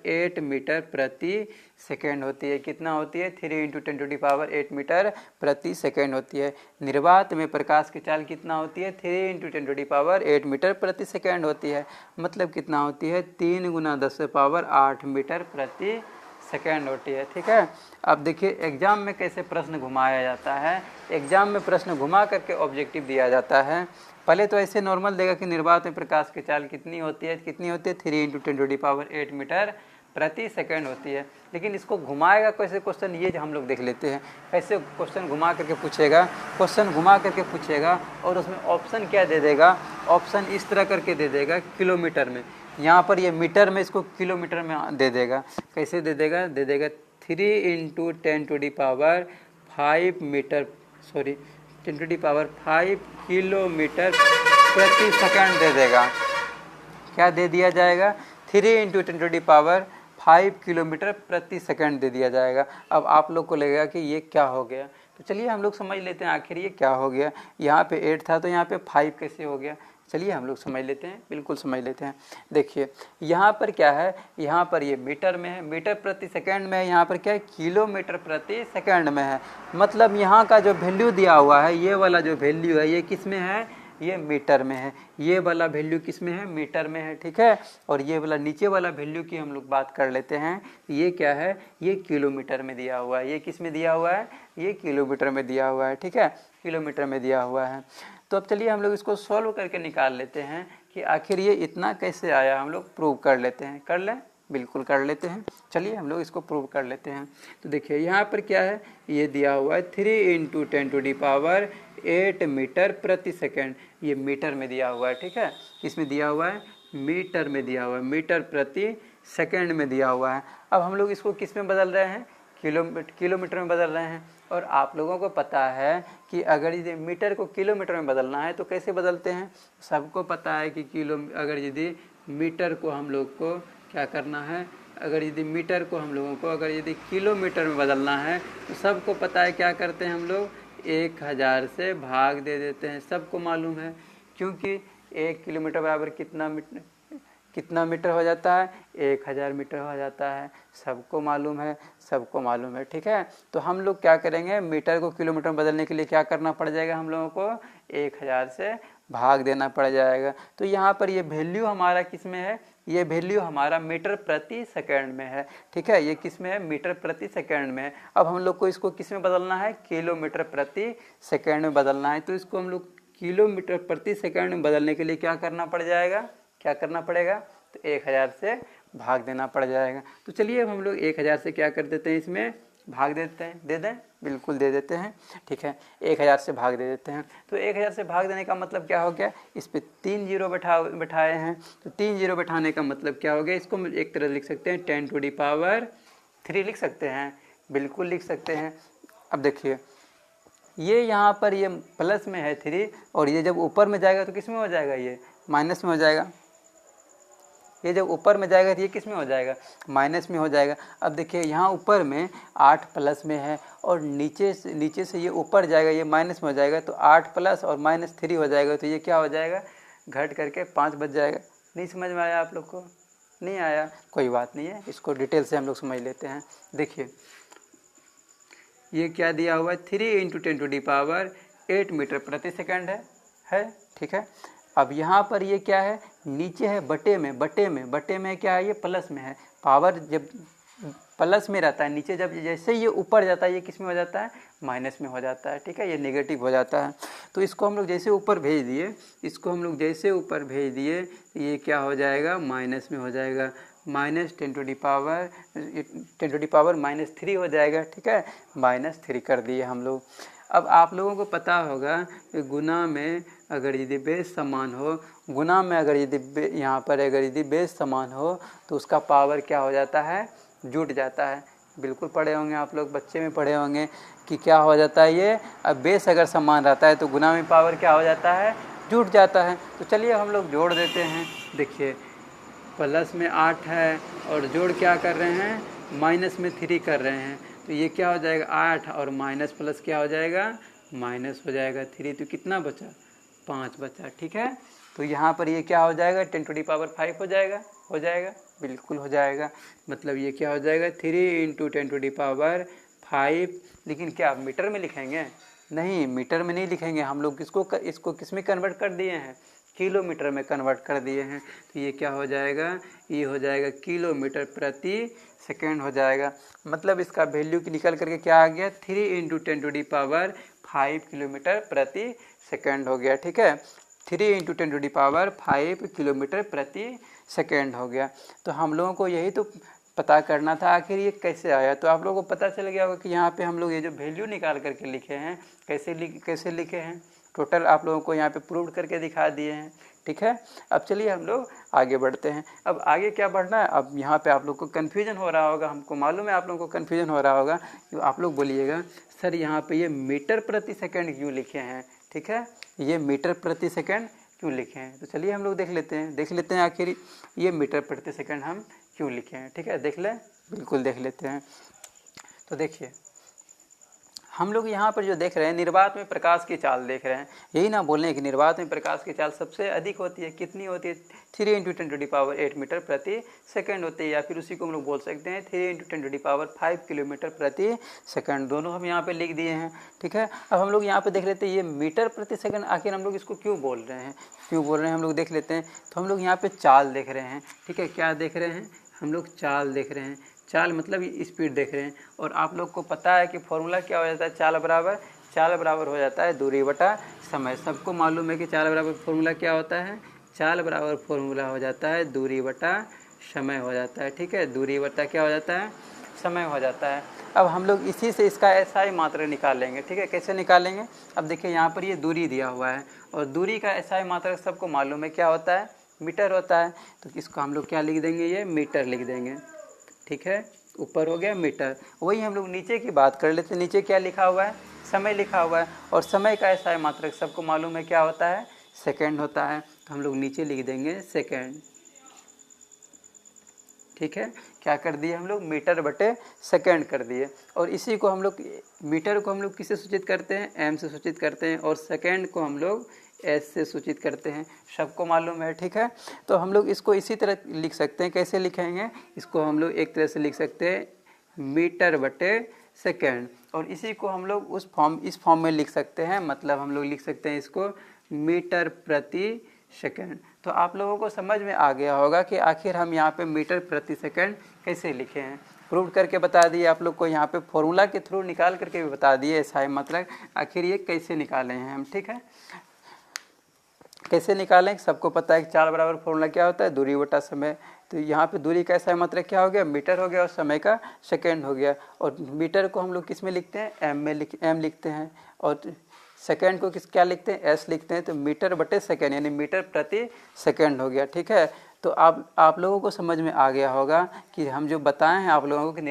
8 मीटर प्रति सेकेंड होती है। कितना होती है? 3 × 10⁸ मीटर प्रति सेकेंड होती है। निर्वात में प्रकाश की चाल कितना होती है? 3 × 10⁸ मीटर प्रति सेकेंड होती है। मतलब कितना होती है? 3 × 10⁸ मीटर प्रति सेकेंड होती है, ठीक है। अब देखिए एग्जाम में कैसे प्रश्न घुमाया जाता है। एग्जाम में प्रश्न घुमा करके ऑब्जेक्टिव दिया जाता है। पहले तो ऐसे नॉर्मल देगा कि निर्वात में प्रकाश की चाल कितनी होती है? 3 × 10⁸ मीटर प्रति सेकेंड होती है। लेकिन इसको घुमाएगा कैसे क्वेश्चन, ये हम लोग देख लेते हैं। कैसे क्वेश्चन घुमा करके पूछेगा, क्वेश्चन घुमा करके पूछेगा और उसमें ऑप्शन क्या दे देगा? ऑप्शन इस तरह करके दे देगा किलोमीटर में। यहाँ पर ये मीटर में, इसको किलोमीटर में दे देगा। कैसे दे देगा? दे देगा 3 × 10⁵ मीटर, 10⁵ किलोमीटर प्रति सेकंड दे देगा। क्या दे दिया जाएगा? 3 × 10⁵ किलोमीटर प्रति सेकंड दे दिया जाएगा। अब आप लोग को लगेगा कि ये क्या हो गया, तो चलिए हम लोग समझ लेते हैं आखिर ये क्या हो गया। यहाँ पे 8 था तो यहाँ पे 5 कैसे हो गया? चलिए हम लोग समझ लेते हैं, बिल्कुल समझ लेते हैं। देखिए यहाँ पर क्या है? यहाँ पर ये मीटर में है, मीटर प्रति सेकंड में है। यहाँ पर क्या है? किलोमीटर प्रति सेकंड में है। मतलब यहाँ का जो वैल्यू दिया हुआ है, ये वाला जो वैल्यू है, ये किस में है? ये मीटर में है, ये वाला वैल्यू किस में है, मीटर में है, ठीक है। और ये वाला नीचे वाला वैल्यू की हम लोग बात कर लेते हैं, ये क्या है, ये किलोमीटर में दिया हुआ है। ये किस में दिया हुआ है, ये किलोमीटर में दिया हुआ है, ठीक है, किलोमीटर में दिया हुआ है। तो अब चलिए हम लोग इसको सॉल्व करके निकाल लेते हैं कि आखिर ये इतना कैसे आया, हम लोग प्रूव कर लेते हैं। कर लें, बिल्कुल कर लेते हैं। चलिए हम लोग इसको प्रूव कर लेते हैं। तो देखिए यहाँ पर क्या है, ये दिया हुआ है 3 × 10⁸ मीटर प्रति सेकेंड। ये मीटर में दिया हुआ है, ठीक है, इसमें दिया हुआ है, मीटर में दिया हुआ है, मीटर प्रति सेकेंड में दिया हुआ है। अब हम लोग इसको किस में बदल रहे हैं, किलोमीटर में बदल रहे हैं। और आप लोगों को पता है कि अगर यदि मीटर को किलोमीटर में बदलना है तो कैसे बदलते हैं, सबको पता है कि अगर यदि मीटर को हम लोग को क्या करना है, अगर यदि मीटर को हम लोगों को अगर यदि किलोमीटर में बदलना है तो सबको पता है क्या करते हैं हम लोग, 1000 से भाग दे देते हैं। सबको मालूम है, क्योंकि 1 किलोमीटर बराबर कितना मीटर हो जाता है, 1000 मीटर हो जाता है। सबको मालूम है, सबको मालूम है, ठीक है। तो हम लोग क्या करेंगे, मीटर को किलोमीटर में बदलने के लिए क्या करना पड़ जाएगा, हम लोगों को 1000 से भाग देना पड़ जाएगा। तो यहाँ पर ये वैल्यू हमारा किस में है, ये वैल्यू हमारा मीटर प्रति सेकंड में है, ठीक है। ये किस में है, मीटर प्रति सेकंड में है। अब हम लोग को इसको किस में बदलना है, किलोमीटर प्रति सेकंड में बदलना है। तो इसको हम लोग किलोमीटर प्रति सेकंड में बदलने के लिए क्या करना पड़ जाएगा, क्या करना पड़ेगा, तो 1000 से भाग देना पड़ जाएगा। तो चलिए अब हम लोग 1000 से क्या कर देते हैं, इसमें भाग देते हैं, दे दें, बिल्कुल दे देते हैं, ठीक है, 1000 से भाग दे देते हैं। तो 1000 से भाग देने का मतलब क्या हो गया, इस पर 3 जीरो बैठाए हैं, तो 3 जीरो बैठाने का मतलब क्या हो गया, इसको हम एक तरह लिख सकते हैं 10⁻³ लिख सकते हैं, बिल्कुल लिख सकते हैं। अब देखिए ये यहाँ पर ये प्लस में है 3, और ये जब ऊपर में जाएगा तो किस में हो जाएगा, ये माइनस में हो जाएगा। ये जब ऊपर में जाएगा तो ये किस में हो जाएगा, माइनस में हो जाएगा। अब देखिए यहाँ ऊपर में 8 प्लस में है, और नीचे से ये ऊपर जाएगा, ये माइनस में हो जाएगा, तो 8 प्लस और -3 हो जाएगा, तो ये क्या हो जाएगा, घट करके 5 बच जाएगा। नहीं समझ में आया आप लोग को, नहीं आया, कोई बात नहीं है, इसको डिटेल से हम लोग समझ लेते हैं। देखिए ये क्या दिया हुआ है, 3 × 10⁸ मीटर प्रति सेकंड है, ठीक है। अब यहाँ पर ये क्या है, नीचे है बटे में क्या है, ये प्लस में है। पावर जब प्लस में रहता है, नीचे जब जैसे ये ऊपर जाता है ये किस में हो जाता है, माइनस में हो जाता है, ठीक है, ये नेगेटिव हो जाता है। तो इसको हम लोग जैसे ऊपर भेज दिए, ये क्या हो जाएगा, माइनस में हो जाएगा, -10⁻³ हो जाएगा, ठीक है, -3 कर दिए हम लोग। अब आप लोगों को पता होगा कि गुना में अगर यदि बेस समान हो, यहाँ पर अगर यदि बेस समान हो तो उसका पावर क्या हो जाता है, जुट जाता है। बिल्कुल पढ़े होंगे आप लोग, बच्चे में पढ़े होंगे कि क्या हो जाता है ये, अब बेस अगर समान रहता है तो गुना में पावर क्या हो जाता है, जुट जाता है। तो चलिए हम लोग जोड़ देते हैं। देखिए प्लस में 8 है और जोड़ क्या कर रहे हैं, माइनस में 3 कर रहे हैं, तो ये क्या हो जाएगा, 8 और माइनस प्लस क्या हो जाएगा, माइनस हो जाएगा 3, तो कितना बचा, 5 बचा, ठीक है। तो यहाँ पर ये क्या हो जाएगा, 10⁵ हो जाएगा, बिल्कुल हो जाएगा। मतलब ये क्या हो जाएगा, 3 × 10⁵, लेकिन क्या मीटर में लिखेंगे, नहीं, मीटर में नहीं लिखेंगे, हम लोग इसको किस में कन्वर्ट कर दिए हैं, किलोमीटर में कन्वर्ट कर दिए हैं। तो ये क्या हो जाएगा, ये हो जाएगा किलोमीटर प्रति सेकेंड हो जाएगा। मतलब इसका वैल्यू निकल करके क्या आ गया, 3 × 10⁵ किलोमीटर प्रति सेकेंड हो गया, ठीक है, 3 × 10⁵ किलोमीटर प्रति सेकेंड हो गया। तो हम लोगों को यही तो पता करना था आखिर ये कैसे आया। तो आप लोगों को पता चल गया होगा कि यहाँ पे हम लोग ये जो वैल्यू निकाल करके लिखे हैं, कैसे लिखे हैं, टोटल आप लोगों को यहाँ पे प्रूव करके दिखा दिए हैं, ठीक है। अब चलिए हम लोग आगे बढ़ते हैं। अब आगे क्या बढ़ना है, अब यहाँ पे आप लोग को कन्फ्यूजन हो रहा होगा, हमको मालूम है आप लोगों को कन्फ्यूजन हो रहा होगा। तो आप लोग बोलिएगा सर यहाँ पे ये मीटर प्रति सेकंड क्यों लिखे हैं, ठीक है, ये मीटर प्रति सेकंड क्यों लिखे हैं। तो चलिए हम लोग देख लेते हैं आखिर ये मीटर प्रति सेकंड हम क्यों लिखे हैं, ठीक है, देख लें, बिल्कुल देख लेते हैं। तो देखिए हम लोग यहाँ पर जो देख रहे हैं निर्वात में प्रकाश की चाल देख रहे हैं, यही ना बोल रहे हैं कि निर्वात में प्रकाश की चाल सबसे अधिक होती है। कितनी होती है? 3 × 10⁸ मीटर प्रति सेकंड होती है, या फिर उसी को हम लोग बोल सकते हैं 3 × 10⁵ किलोमीटर प्रति सेकंड। दोनों हम यहाँ पे लिख दिए हैं, ठीक है। अब हम लोग यहाँ पे देख लेते हैं ये मीटर प्रति सेकंड आखिर हम लोग इसको क्यों बोल रहे हैं, हम लोग देख लेते हैं। तो हम लोग यहाँ पे चाल देख रहे हैं, ठीक है। क्या देख रहे हैं? हम लोग चाल देख रहे हैं। चाल मतलब स्पीड देख रहे हैं। और आप लोग को पता है कि फॉर्मूला क्या हो जाता है? चाल बराबर हो जाता है दूरी बटा समय। सबको मालूम है कि चाल बराबर फॉर्मूला क्या होता है? चाल बराबर फॉर्मूला हो जाता है दूरी बटा समय हो जाता है, ठीक है। दूरी बटा क्या हो जाता है? समय हो जाता है। अब हम लोग इसी से इसका SI मात्रा निकालेंगे, ठीक है। कैसे निकालेंगे? अब देखिए यहाँ पर ये दूरी दिया हुआ है और दूरी का SI मात्रा सबको मालूम है क्या होता है? मीटर होता है। तो इसको हम लोग क्या लिख देंगे? ये मीटर लिख देंगे, ठीक है। ऊपर हो गया मीटर। वही हम लोग नीचे की बात कर लेते हैं। नीचे क्या लिखा हुआ है? समय लिखा हुआ है। और समय का SI मात्रक सबको मालूम है क्या होता है? सेकंड होता है। तो हम लोग नीचे लिख देंगे सेकंड, ठीक है। क्या कर दिए हम लोग? मीटर बटे सेकंड कर दिए। और इसी को हम लोग मीटर को हम लोग किससे सूचित करते हैं? M से सूचित करते हैं। और सेकंड को हम लोग S से सूचित करते हैं, सबको मालूम है, ठीक है। तो हम लोग इसको इसी तरह लिख सकते हैं। कैसे लिखेंगे? इसको हम लोग एक तरह से लिख सकते हैं मीटर बटे सेकंड। और इसी को हम लोग इस फॉर्म में लिख सकते हैं, मतलब हम लोग लिख सकते हैं इसको मीटर प्रति सेकंड। तो आप लोगों को समझ में आ गया होगा कि आखिर हम यहाँ पे मीटर प्रति सेकंड कैसे लिखे हैं। प्रूव करके बता दिए आप लोग को, यहाँ पे फॉर्मूला के थ्रू निकाल करके भी बता दिए SI मतलब आखिर ये कैसे निकाले हैं हम, ठीक है। कैसे निकालें? सबको पता है कि चाल बराबर फॉर्मूला क्या होता है? दूरी बटा समय। तो यहाँ पे दूरी का SI मात्रक क्या हो गया? मीटर हो गया और समय का सेकंड हो गया। और मीटर को हम लोग किस में लिखते हैं? M लिखते हैं। और सेकंड को क्या लिखते हैं? S लिखते हैं। तो मीटर बटे सेकंड यानी मीटर प्रति सेकंड हो गया, ठीक है। तो आप लोगों को समझ में आ गया होगा कि हम जो बताए हैं आप लोगों को कि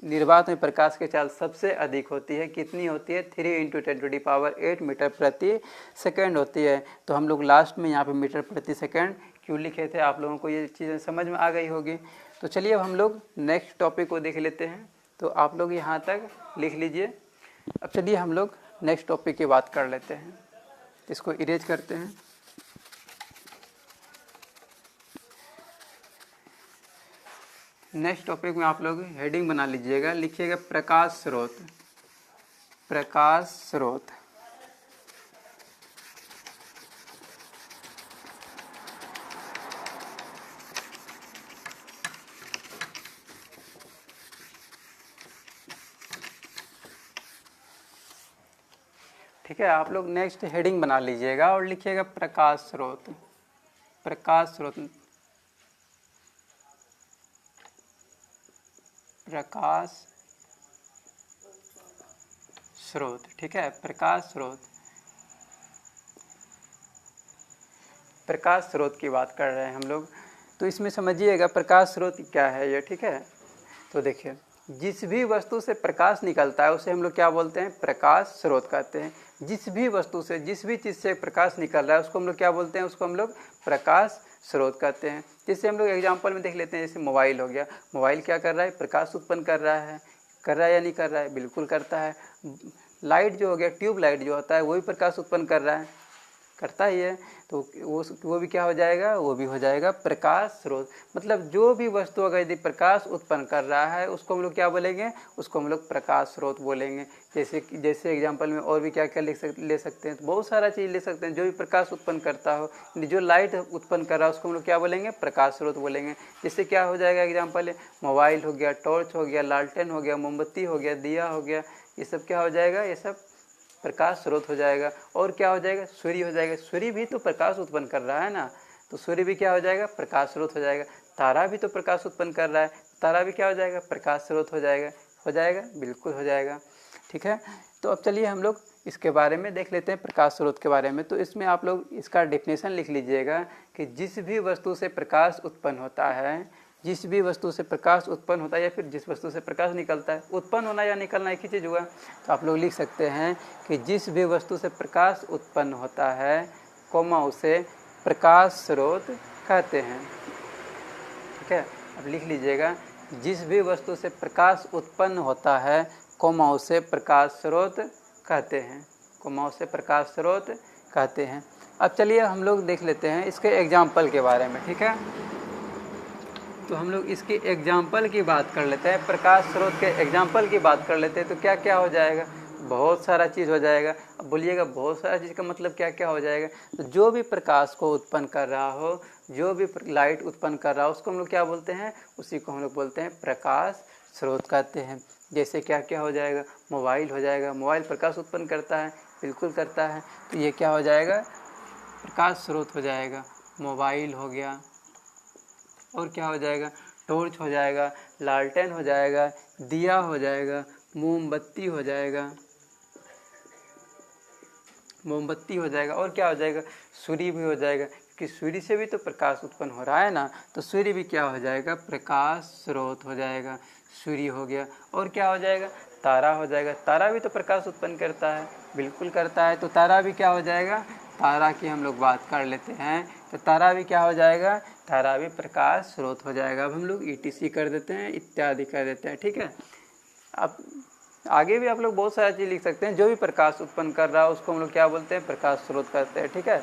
निर्वात में प्रकाश की चाल सबसे अधिक होती है। कितनी होती है? 3 × 10⁸ मीटर प्रति सेकंड होती है। तो हम लोग लास्ट में यहाँ पे मीटर प्रति सेकंड क्यों लिखे थे, आप लोगों को ये चीज़ें समझ में आ गई होगी। तो चलिए अब हम लोग नेक्स्ट टॉपिक को देख लेते हैं। तो आप लोग यहाँ तक लिख लीजिए। अब चलिए हम लोग नेक्स्ट टॉपिक की बात कर लेते हैं। इसको इरेज करते हैं। नेक्स्ट टॉपिक में आप लोग हेडिंग बना लीजिएगा, लिखिएगा प्रकाश स्रोत। प्रकाश स्रोत, ठीक है। आप लोग नेक्स्ट हेडिंग बना लीजिएगा और लिखिएगा प्रकाश स्रोत। प्रकाश स्रोत, प्रकाश स्रोत, ठीक है। प्रकाश स्रोत, प्रकाश स्रोत की बात कर रहे हैं हम लोग। तो इसमें समझिएगा प्रकाश स्रोत क्या है ये, ठीक है। तो देखिए जिस भी वस्तु से प्रकाश निकलता है उसे हम लोग क्या बोलते हैं? प्रकाश स्रोत कहते हैं। जिस भी वस्तु से, जिस भी चीज़ से प्रकाश निकल रहा है उसको हम लोग क्या बोलते हैं? उसको हम लोग प्रकाश स्रोत कहते हैं। जैसे हम लोग एग्जांपल में देख लेते हैं, जैसे मोबाइल हो गया। मोबाइल क्या कर रहा है? प्रकाश उत्पन्न कर रहा है या नहीं कर रहा है? बिल्कुल करता है। लाइट जो हो गया, ट्यूब लाइट जो होता है वो भी प्रकाश उत्पन्न कर रहा है, करता ही है। तो वो भी क्या हो जाएगा? वो भी हो जाएगा प्रकाश स्रोत। मतलब जो भी वस्तु अगर यदि प्रकाश उत्पन्न कर रहा है उसको हम लोग क्या बोलेंगे? उसको हम लोग प्रकाश स्रोत बोलेंगे। जैसे एग्जांपल में और भी क्या क्या ले सकते हैं? तो बहुत सारा चीज़ ले सकते हैं जो भी प्रकाश उत्पन्न करता हो। जो लाइट उत्पन्न कर रहा है उसको हम लोग क्या बोलेंगे? प्रकाश स्रोत बोलेंगे। जैसे क्या हो जाएगा? एग्जाम्पल है मोबाइल हो गया, टॉर्च हो गया, लालटेन हो गया, मोमबत्ती हो गया, दिया हो गया, ये सब क्या हो जाएगा? ये सब प्रकाश स्रोत हो जाएगा। और क्या हो जाएगा? सूर्य हो जाएगा। सूर्य भी तो प्रकाश उत्पन्न कर रहा है ना, तो सूर्य भी क्या हो जाएगा? प्रकाश स्रोत हो जाएगा। तारा भी तो प्रकाश उत्पन्न कर रहा है, तारा भी क्या हो जाएगा? प्रकाश स्रोत हो जाएगा। हो जाएगा, बिल्कुल हो जाएगा, ठीक है। तो अब चलिए हम लोग इसके बारे में देख लेते हैं, प्रकाश स्रोत के बारे में। तो इसमें आप लोग इसका डेफिनेशन लिख लीजिएगा कि जिस भी वस्तु से प्रकाश उत्पन्न होता है, जिस भी वस्तु से प्रकाश उत्पन्न होता है या फिर जिस वस्तु से प्रकाश निकलता है, उत्पन्न होना या निकलना एक ही चीज़ हुआ। तो आप लोग लिख सकते हैं कि जिस भी वस्तु से प्रकाश उत्पन्न होता है, उसे प्रकाश स्रोत कहते हैं, ठीक है। अब लिख लीजिएगा जिस भी वस्तु से प्रकाश उत्पन्न होता है कोमा उसे प्रकाश स्रोत कहते हैं, कोमा उसे प्रकाश स्रोत कहते हैं। अब चलिए हम लोग देख लेते हैं इसके एग्जाम्पल के बारे में, ठीक है। तो हम लोग इसके एग्जाम्पल की बात कर लेते हैं, प्रकाश स्रोत के एग्जाम्पल की बात कर लेते हैं। तो क्या क्या हो जाएगा, बहुत सारा चीज़ हो जाएगा। अब बोलिएगा बहुत सारा चीज़ का मतलब क्या क्या हो जाएगा। तो जो भी प्रकाश को उत्पन्न कर रहा हो, जो भी लाइट उत्पन्न कर रहा हो, उसको हम लोग क्या बोलते हैं, उसी को हम लोग बोलते हैं प्रकाश स्रोत कहते हैं। जैसे क्या क्या हो जाएगा, मोबाइल हो जाएगा, मोबाइल प्रकाश उत्पन्न करता है, बिल्कुल करता है। तो ये क्या हो जाएगा, प्रकाश स्रोत हो जाएगा, मोबाइल हो गया। और क्या हो जाएगा, टॉर्च हो जाएगा, लालटेन हो जाएगा, दिया हो जाएगा, मोमबत्ती हो जाएगा, मोमबत्ती हो जाएगा। और क्या हो जाएगा, सूर्य भी हो जाएगा, क्योंकि सूर्य से भी तो प्रकाश उत्पन्न हो रहा है ना। तो सूर्य भी क्या हो जाएगा, प्रकाश स्रोत हो जाएगा, सूर्य हो गया। और क्या हो जाएगा, तारा हो जाएगा, तारा भी तो प्रकाश उत्पन्न करता है, बिल्कुल करता है। तो तारा भी क्या हो जाएगा, तारा की हम लोग बात कर लेते हैं। तो तारा भी क्या हो जाएगा, तारा भी प्रकाश स्रोत हो जाएगा। अब हम लोग ETC कर देते हैं, इत्यादि कर देते हैं, ठीक है। अब आगे भी आप लोग बहुत सारा चीज़ लिख सकते हैं। जो भी प्रकाश उत्पन्न कर रहा है उसको हम लोग क्या बोलते हैं, प्रकाश स्रोत कहते हैं, ठीक है।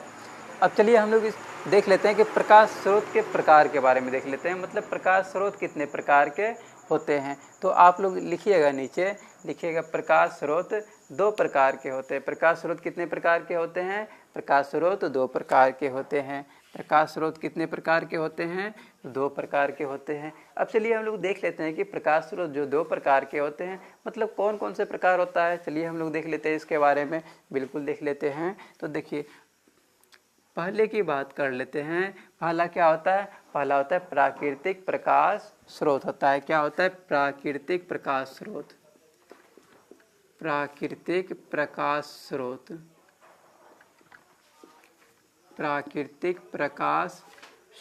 अब चलिए हम लोग इस देख लेते हैं कि प्रकाश स्रोत के प्रकार के बारे में देख लेते हैं। मतलब प्रकाश स्रोत कितने प्रकार के होते हैं। तो आप लोग लिखिएगा, नीचे लिखिएगा प्रकाश स्रोत 2 प्रकार के होते हैं। प्रकाश स्रोत कितने प्रकार के होते हैं, प्रकाश स्रोत 2 प्रकार के होते हैं। प्रकाश स्रोत कितने प्रकार के होते हैं, 2 प्रकार के होते हैं। अब चलिए हम लोग देख लेते हैं कि प्रकाश स्रोत जो 2 प्रकार के होते हैं मतलब कौन कौन से प्रकार होता है। चलिए हम लोग देख लेते हैं इसके बारे में, बिल्कुल देख लेते हैं। तो देखिए पहले की बात कर लेते हैं। पहला क्या होता है, पहला होता है प्राकृतिक प्रकाश स्रोत होता है। क्या होता है, प्राकृतिक प्रकाश स्रोत, प्राकृतिक प्रकाश स्रोत, प्राकृतिक प्रकाश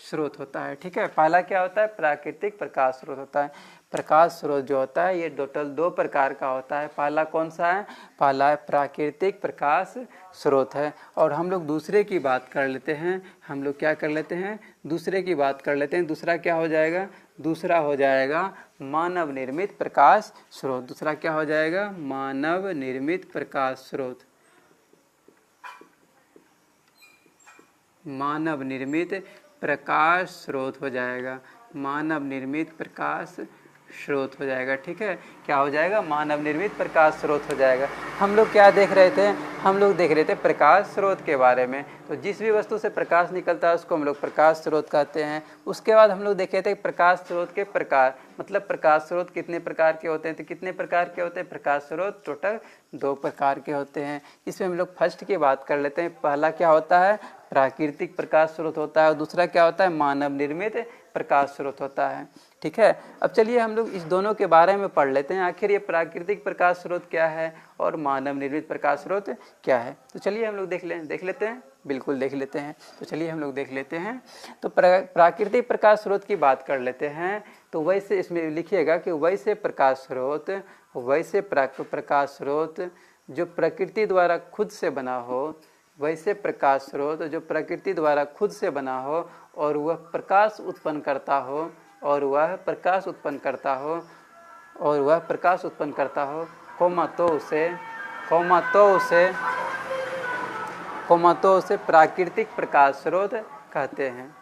स्रोत होता है, ठीक है। पहला क्या होता है, प्राकृतिक प्रकाश स्रोत होता है। प्रकाश स्रोत जो होता है ये टोटल 2 प्रकार का होता है। पहला कौन सा है, पहला है प्राकृतिक प्रकाश स्रोत है। और हम लोग दूसरे की बात कर लेते हैं। हम लोग क्या कर लेते हैं, दूसरे की बात कर लेते हैं। दूसरा क्या हो जाएगा, दूसरा हो जाएगा मानव निर्मित प्रकाश स्रोत। दूसरा क्या हो जाएगा, मानव निर्मित प्रकाश स्रोत, मानव निर्मित प्रकाश स्रोत हो जाएगा, मानव निर्मित प्रकाश स्रोत हो जाएगा, ठीक है। क्या हो जाएगा, मानव निर्मित प्रकाश स्रोत हो जाएगा। हम लोग क्या देख रहे थे, हम लोग देख रहे थे प्रकाश स्रोत के बारे में। तो जिस भी वस्तु से प्रकाश निकलता है उसको हम लोग प्रकाश स्रोत कहते हैं। उसके बाद हम लोग देखे थे प्रकाश स्रोत के प्रकार, मतलब प्रकाश स्रोत कितने प्रकार के होते हैं। तो कितने प्रकार के होते हैं, प्रकाश स्रोत टोटल 2 प्रकार के होते हैं। इसमें हम लोग फर्स्ट की बात कर लेते हैं। पहला क्या होता है, प्राकृतिक प्रकाश स्रोत होता है, और दूसरा क्या होता है, मानव निर्मित प्रकाश स्रोत होता है, ठीक है। अब चलिए हम लोग इस दोनों के बारे में पढ़ लेते हैं, आखिर ये प्राकृतिक प्रकाश स्रोत क्या है और मानव निर्मित प्रकाश स्रोत क्या है। तो चलिए हम लोग देख लेते हैं, बिल्कुल देख लेते हैं। तो चलिए हम लोग देख लेते हैं। तो प्राकृतिक प्रकाश स्रोत की बात कर लेते हैं। तो वैसे इसमें लिखिएगा कि वैसे प्रकाश स्रोत, वैसे प्रकाश स्रोत जो प्रकृति द्वारा खुद से बना हो, वैसे प्रकाश स्रोत जो प्रकृति द्वारा खुद से बना हो और वह प्रकाश उत्पन्न करता हो, और वह प्रकाश उत्पन्न करता हो, और वह प्रकाश उत्पन्न करता हो, तो उसे प्राकृतिक प्रकाश स्रोत कहते हैं।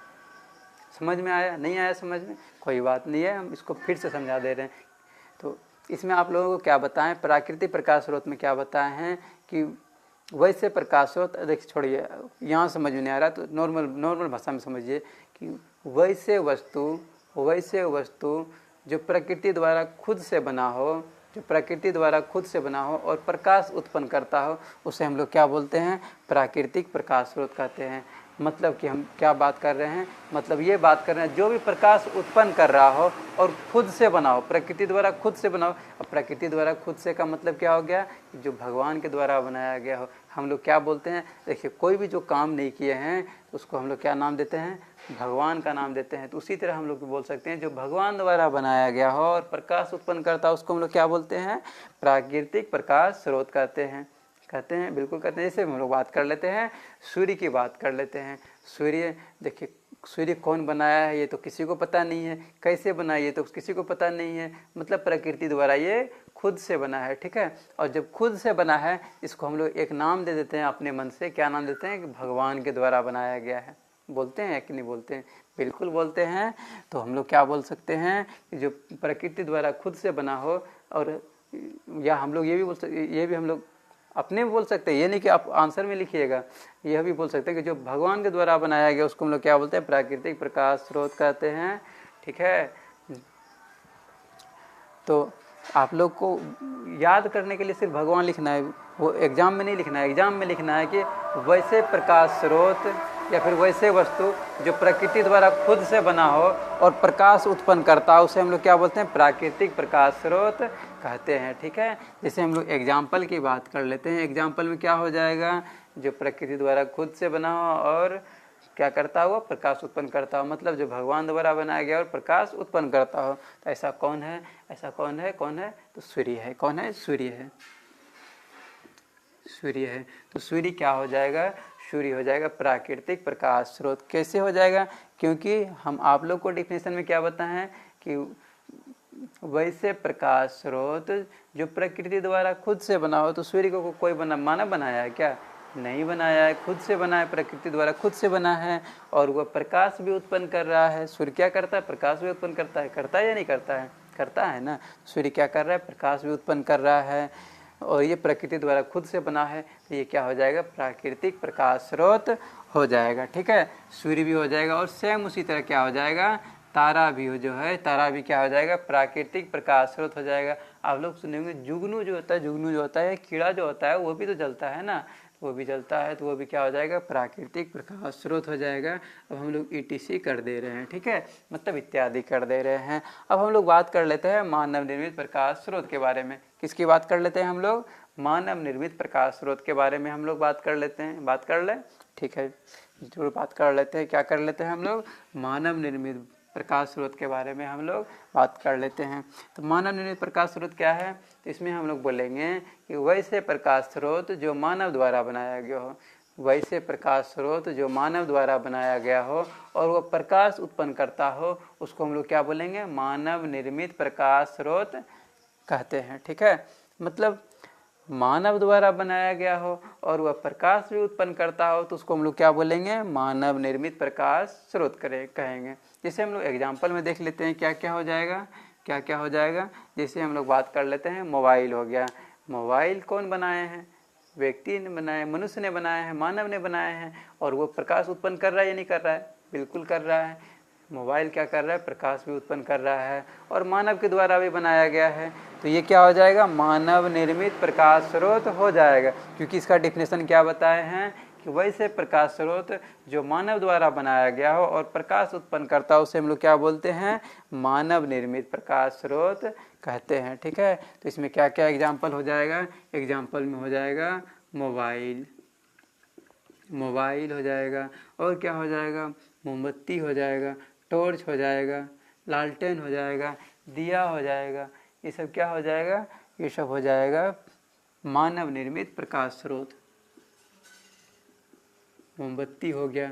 समझ में आया, नहीं आया समझ में, कोई बात नहीं है, हम इसको फिर से समझा दे रहे हैं। तो इसमें आप लोगों को क्या बताएं, प्राकृतिक प्रकाश स्रोत में क्या बताए हैं कि वैसे प्रकाश स्रोत, देखिए छोड़िए यहाँ समझ में नहीं आ रहा तो नॉर्मल भाषा में समझिए कि वैसे वस्तु जो प्रकृति द्वारा खुद से बना हो, जो प्रकृति द्वारा खुद से बना हो और प्रकाश उत्पन्न करता हो, उसे हम लोग क्या बोलते हैं, प्राकृतिक प्रकाश स्रोत कहते हैं। मतलब कि हम क्या बात कर रहे हैं, मतलब ये बात कर रहे हैं जो भी प्रकाश उत्पन्न कर रहा हो और खुद से बना हो, प्रकृति द्वारा खुद से बना हो। अब प्रकृति द्वारा खुद से का मतलब क्या हो गया, जो भगवान के द्वारा बनाया गया हो। हम लोग क्या बोलते हैं, देखिए कोई भी जो काम नहीं किए हैं उसको हम लोग क्या नाम देते हैं, भगवान का नाम देते हैं। तो उसी तरह हम लोग भी बोल सकते हैं जो भगवान द्वारा बनाया गया हो और प्रकाश उत्पन्न करता है उसको हम लोग क्या बोलते हैं, प्राकृतिक प्रकाश स्रोत कहते हैं, बिल्कुल कहते हैं। जैसे हम लोग बात कर लेते हैं, सूर्य की बात कर लेते हैं। सूर्य, देखिए सूर्य कौन बनाया है ये तो किसी को पता नहीं है, कैसे बनाया ये तो किसी को पता नहीं है, मतलब प्रकृति द्वारा ये खुद से बना है, ठीक है। और जब खुद से बना है इसको हम लोग एक नाम दे देते हैं अपने मन से। क्या नाम देते हैं? कि भगवान के द्वारा बनाया गया है। बोलते हैं कि नहीं बोलते हैं? बिल्कुल बोलते हैं। तो हम लोग क्या बोल सकते हैं कि जो प्रकृति द्वारा खुद से बना हो, और या हम लोग ये भी बोल सकते, ये भी हम लोग अपने बोल सकते हैं, ये नहीं कि आप आंसर में लिखिएगा, यह भी बोल सकते हैं कि जो भगवान के द्वारा बनाया गया उसको हम लोग क्या बोलते हैं? प्राकृतिक प्रकाश स्रोत कहते हैं, ठीक है। तो आप लोग को याद करने के लिए सिर्फ भगवान लिखना है, वो एग्जाम में नहीं लिखना है। एग्जाम में लिखना है कि वैसे प्रकाश स्रोत या फिर वैसे वस्तु जो प्रकृति द्वारा खुद से बना हो और प्रकाश उत्पन्न करता हो, उसे हम लोग क्या बोलते हैं? प्राकृतिक प्रकाश स्रोत कहते हैं, ठीक है। जैसे हम लोग एग्जाम्पल की बात कर लेते हैं। एग्जाम्पल में क्या हो जाएगा? जो प्रकृति द्वारा खुद से बना हो और क्या करता हुआ? प्रकाश उत्पन्न करता हो, मतलब जो भगवान द्वारा बनाया गया और प्रकाश उत्पन्न करता हो। तो ऐसा कौन है? ऐसा कौन है? कौन है? तो सूर्य है। कौन है? सूर्य है। सूर्य है। तो सूर्य क्या हो जाएगा? सूर्य हो जाएगा प्राकृतिक प्रकाश स्रोत। कैसे हो जाएगा? क्योंकि हम आप लोग को डिफिनेशन में क्या बताए हैं कि वैसे प्रकाश स्रोत जो प्रकृति द्वारा खुद से बना हो। तो सूर्य को कोई मानव बनाया है क्या? नहीं बनाया है, खुद से बना है, प्रकृति द्वारा खुद से बना है। और वह प्रकाश भी उत्पन्न कर रहा है। सूर्य क्या करता है? प्रकाश भी उत्पन्न करता है। करता है या नहीं करता है? करता है ना। सूर्य क्या कर रहा है? प्रकाश भी उत्पन्न कर रहा है और ये प्रकृति द्वारा खुद से बना है। तो ये क्या हो जाएगा? प्राकृतिक प्रकाश स्रोत हो जाएगा, ठीक है। सूर्य भी हो जाएगा और सेम उसी तरह क्या हो जाएगा? तारा भी हो, जो है तारा भी क्या हो जाएगा? प्राकृतिक प्रकाश स्रोत हो जाएगा। आप लोग सुनेंगे जुगनू जो होता है, जुगनू जो होता है, कीड़ा जो होता है, वो भी तो जलता है ना, वो भी जलता है। तो वो भी क्या हो जाएगा? प्राकृतिक प्रकाश स्रोत हो जाएगा। अब हम लोग ETC कर दे रहे हैं, ठीक है, मतलब इत्यादि कर दे रहे हैं। अब हम लोग बात कर लेते हैं मानव निर्मित प्रकाश स्रोत के बारे में। किसकी बात कर लेते हैं हम लोग? मानव निर्मित प्रकाश स्रोत के बारे में हम लोग बात कर लेते हैं। बात कर लें, ठीक है, जरूर बात कर लेते हैं। क्या कर लेते हैं हम लोग? मानव निर्मित प्रकाश स्रोत के बारे में हम लोग बात कर लेते हैं। तो मानव निर्मित प्रकाश स्रोत क्या है? तो इसमें हम लोग बोलेंगे कि वैसे प्रकाश स्रोत जो मानव द्वारा बनाया गया हो। वैसे प्रकाश स्रोत जो मानव द्वारा बनाया गया हो और वह प्रकाश उत्पन्न करता हो, उसको हम लोग क्या बोलेंगे? मानव निर्मित प्रकाश स्रोत कहते हैं, ठीक है। मतलब मानव द्वारा बनाया गया हो और वह प्रकाश भी उत्पन्न करता हो, तो उसको हम लोग क्या बोलेंगे? मानव निर्मित प्रकाश स्रोत कहेंगे। जैसे हम लोग एग्जाम्पल में देख लेते हैं क्या क्या हो जाएगा, क्या क्या हो जाएगा। जैसे हम लोग बात कर लेते हैं, मोबाइल हो गया। मोबाइल कौन बनाए हैं? व्यक्ति ने बनाए, मनुष्य ने बनाए हैं, मानव ने बनाए हैं। और वो प्रकाश उत्पन्न कर रहा है या नहीं कर रहा है? बिल्कुल कर रहा है। मोबाइल क्या कर रहा है? प्रकाश भी उत्पन्न कर रहा है और मानव के द्वारा भी बनाया गया है। तो ये क्या हो जाएगा? मानव निर्मित प्रकाश स्रोत हो जाएगा, क्योंकि इसका डिफिनेशन क्या बताए हैं कि वैसे प्रकाश स्रोत जो मानव द्वारा बनाया गया हो और प्रकाश उत्पन्न करता हो, उसे हम लोग क्या बोलते हैं? मानव निर्मित प्रकाश स्रोत कहते हैं, ठीक है। तो इसमें क्या क्या एग्जाम्पल हो जाएगा? एग्जाम्पल में हो जाएगा मोबाइल, मोबाइल हो जाएगा, और क्या हो जाएगा? मोमबत्ती हो जाएगा, टॉर्च हो जाएगा, लालटेन हो जाएगा, दिया हो जाएगा। ये सब क्या हो जाएगा? ये सब हो जाएगा मानव निर्मित प्रकाश स्रोत। मोमबत्ती हो गया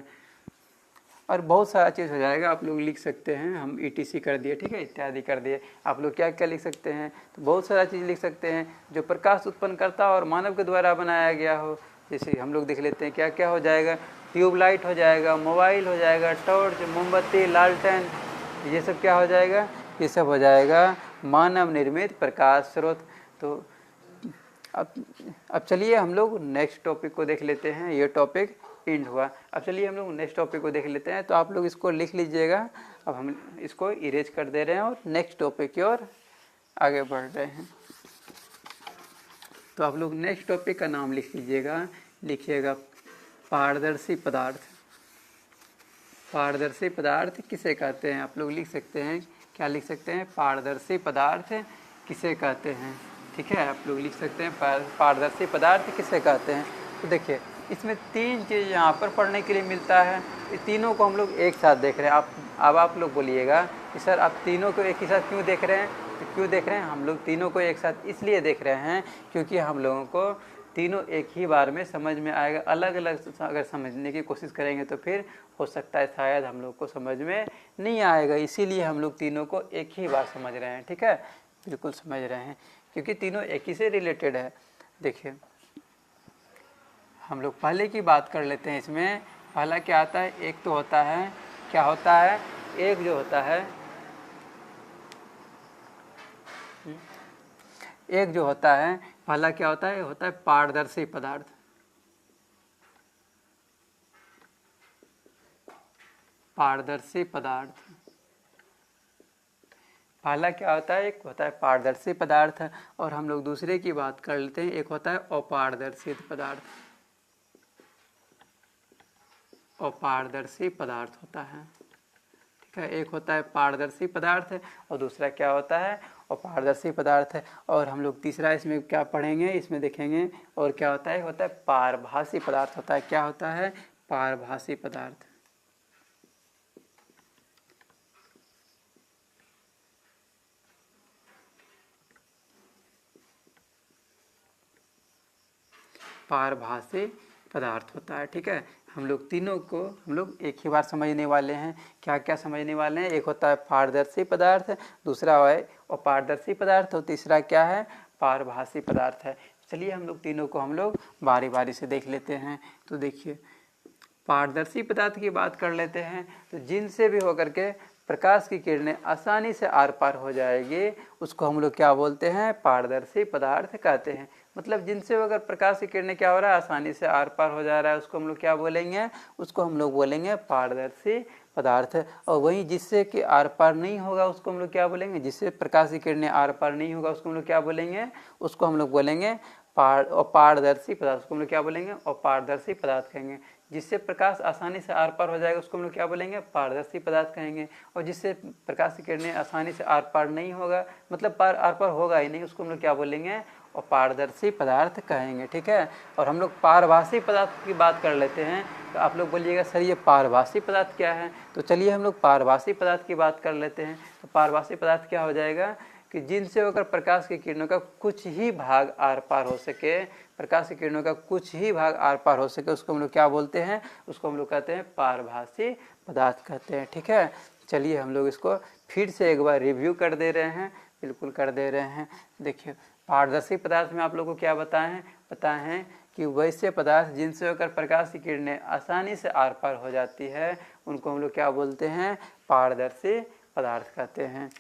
और बहुत सारा चीज़ हो जाएगा। आप लोग लिख सकते हैं, हम ETC कर दिए, ठीक है, इत्यादि कर दिए। आप लोग क्या क्या लिख सकते हैं? तो बहुत सारा चीज़ लिख सकते हैं जो प्रकाश उत्पन्न करता और मानव के द्वारा बनाया गया हो। जैसे हम लोग देख लेते हैं क्या क्या हो जाएगा। ट्यूबलाइट हो जाएगा, मोबाइल हो जाएगा, टॉर्च, मोमबत्ती, लालटेन, ये सब क्या हो जाएगा? ये सब हो जाएगा मानव निर्मित प्रकाश स्रोत। तो अब चलिए हम लोग नेक्स्ट टॉपिक को देख लेते हैं। ये टॉपिक एंड हुआ। अब चलिए हम लोग नेक्स्ट टॉपिक को देख लेते हैं। तो आप लोग इसको लिख लीजिएगा। अब हम इसको इरेज कर दे रहे हैं और नेक्स्ट टॉपिक की ओर आगे बढ़ रहे हैं। तो आप लोग नेक्स्ट टॉपिक का नाम लिख लीजिएगा। लिखिएगा पारदर्शी पदार्थ। पारदर्शी पदार्थ किसे कहते हैं? आप लोग लिख सकते हैं, क्या लिख सकते हैं? पारदर्शी पदार्थ किसे कहते हैं, ठीक है। आप लोग लिख सकते हैं पारदर्शी पदार्थ किसे कहते हैं। तो देखिए इसमें तीन चीज़ यहाँ पर पढ़ने के लिए मिलता है। ये तीनों को हम लोग एक साथ देख रहे हैं। अब आप लोग बोलिएगा कि सर आप तीनों को एक ही साथ क्यों देख रहे हैं? तो क्यों देख रहे हैं? हम लोग तीनों को एक साथ इसलिए देख रहे हैं क्योंकि हम लोगों को तीनों एक ही बार में समझ में आएगा। अलग अलग अगर समझने की कोशिश करेंगे तो फिर हो सकता है शायद हम लोग को समझ में नहीं आएगा। इसीलिए हम लोग तीनों को एक ही बार समझ रहे हैं, ठीक है, बिल्कुल समझ रहे हैं। क्योंकि तीनों एक ही से रिलेटेड है। देखिए हम लोग पहले की बात कर लेते हैं। इसमें पहला क्या आता है, एक तो होता है, क्या होता है, एक जो होता है, एक जो होता है पहला क्या होता है, होता है पारदर्शी पदार्थ। पारदर्शी पदार्थ पहला क्या होता है, एक होता है पारदर्शी पदार्थ। और हम लोग दूसरे की बात कर लेते हैं, एक होता है अपारदर्शी पदार्थ। अपारदर्शी पदार्थ होता है, ठीक है। एक होता है पारदर्शी पदार्थ और दूसरा क्या होता है, अपारदर्शी पदार्थ है। और हम लोग तीसरा इसमें क्या पढ़ेंगे, इसमें देखेंगे और क्या होता है, होता है पारभासी पदार्थ होता है। क्या होता है, पारभासी पदार्थ। पारभासी पदार्थ होता है, ठीक है। हम लोग तीनों को हम लोग एक ही बार समझने वाले हैं। क्या क्या समझने वाले हैं, एक होता है पारदर्शी पदार्थ, दूसरा है अपारदर्शी पदार्थ और तीसरा क्या है, पारभासी पदार्थ है। चलिए हम लोग तीनों को हम लोग बारी बारी से देख लेते हैं। तो देखिए पारदर्शी पदार्थ की बात कर लेते हैं। तो जिनसे भी होकर के प्रकाश की किरणें आसानी से आर पार हो जाएगी उसको हम लोग क्या बोलते हैं, पारदर्शी पदार्थ कहते हैं। मतलब जिनसे अगर प्रकाश की किरणें क्या हो रहा है, आसानी से आर पार हो जा रहा है, उसको हम लोग क्या बोलेंगे, उसको हम लोग बोलेंगे पारदर्शी पदार्थ। और वहीं जिससे कि आर पार नहीं होगा उसको हम लोग क्या बोलेंगे, जिससे प्रकाश की किरणें आर पार नहीं होगा उसको हम लोग क्या बोलेंगे, उसको हम लोग बोलेंगे अपारदर्शी पदार्थ। उसको हम लोग क्या बोलेंगे, अपारदर्शी पदार्थ कहेंगे। जिससे प्रकाश आसानी से आर पार हो जाएगा उसको हम लोग क्या बोलेंगे, पारदर्शी पदार्थ कहेंगे। और जिससे प्रकाश की किरणें आसानी से आर पार नहीं होगा, मतलब आर पार होगा ही नहीं, उसको हम लोग क्या बोलेंगे, अपारदर्शी पदार्थ कहेंगे, ठीक है। और हम लोग पारभासी पदार्थ की बात कर लेते हैं। तो आप लोग बोलिएगा सर ये पारभासी पदार्थ क्या है, तो चलिए हम लोग पारभासी पदार्थ की बात कर लेते हैं। तो पारभासी पदार्थ क्या हो जाएगा कि जिनसे होकर प्रकाश की किरणों का कुछ ही भाग आर पार हो सके, प्रकाश की किरणों का कुछ ही भाग आर पार हो सके, उसको हम लोग क्या बोलते हैं, उसको हम लोग कहते हैं पारभासी पदार्थ कहते हैं, ठीक है। चलिए हम लोग इसको फिर से एक बार रिव्यू कर दे रहे हैं, बिल्कुल कर दे रहे हैं। देखिए पारदर्शी पदार्थ में आप लोगों को क्या बताए हैं कि वैसे पदार्थ जिनसे होकर प्रकाश की किरणें आसानी से आर पार हो जाती है उनको हम लोग क्या बोलते हैं, पारदर्शी पदार्थ कहते हैं।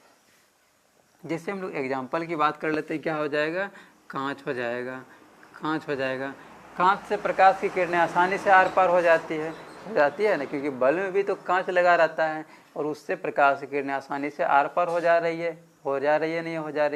जैसे हम लोग एग्जाम्पल की बात कर लेते हैं, क्या हो जाएगा, कांच हो जाएगा। कांच हो जाएगा, कांच से प्रकाश की किरणें आसानी से आर पार हो जाती है ना, क्योंकि बल्ब में भी तो कांच लगा रहता है और उससे प्रकाश की किरणें आसानी से आर पार हो जा रही है, नहीं हो जा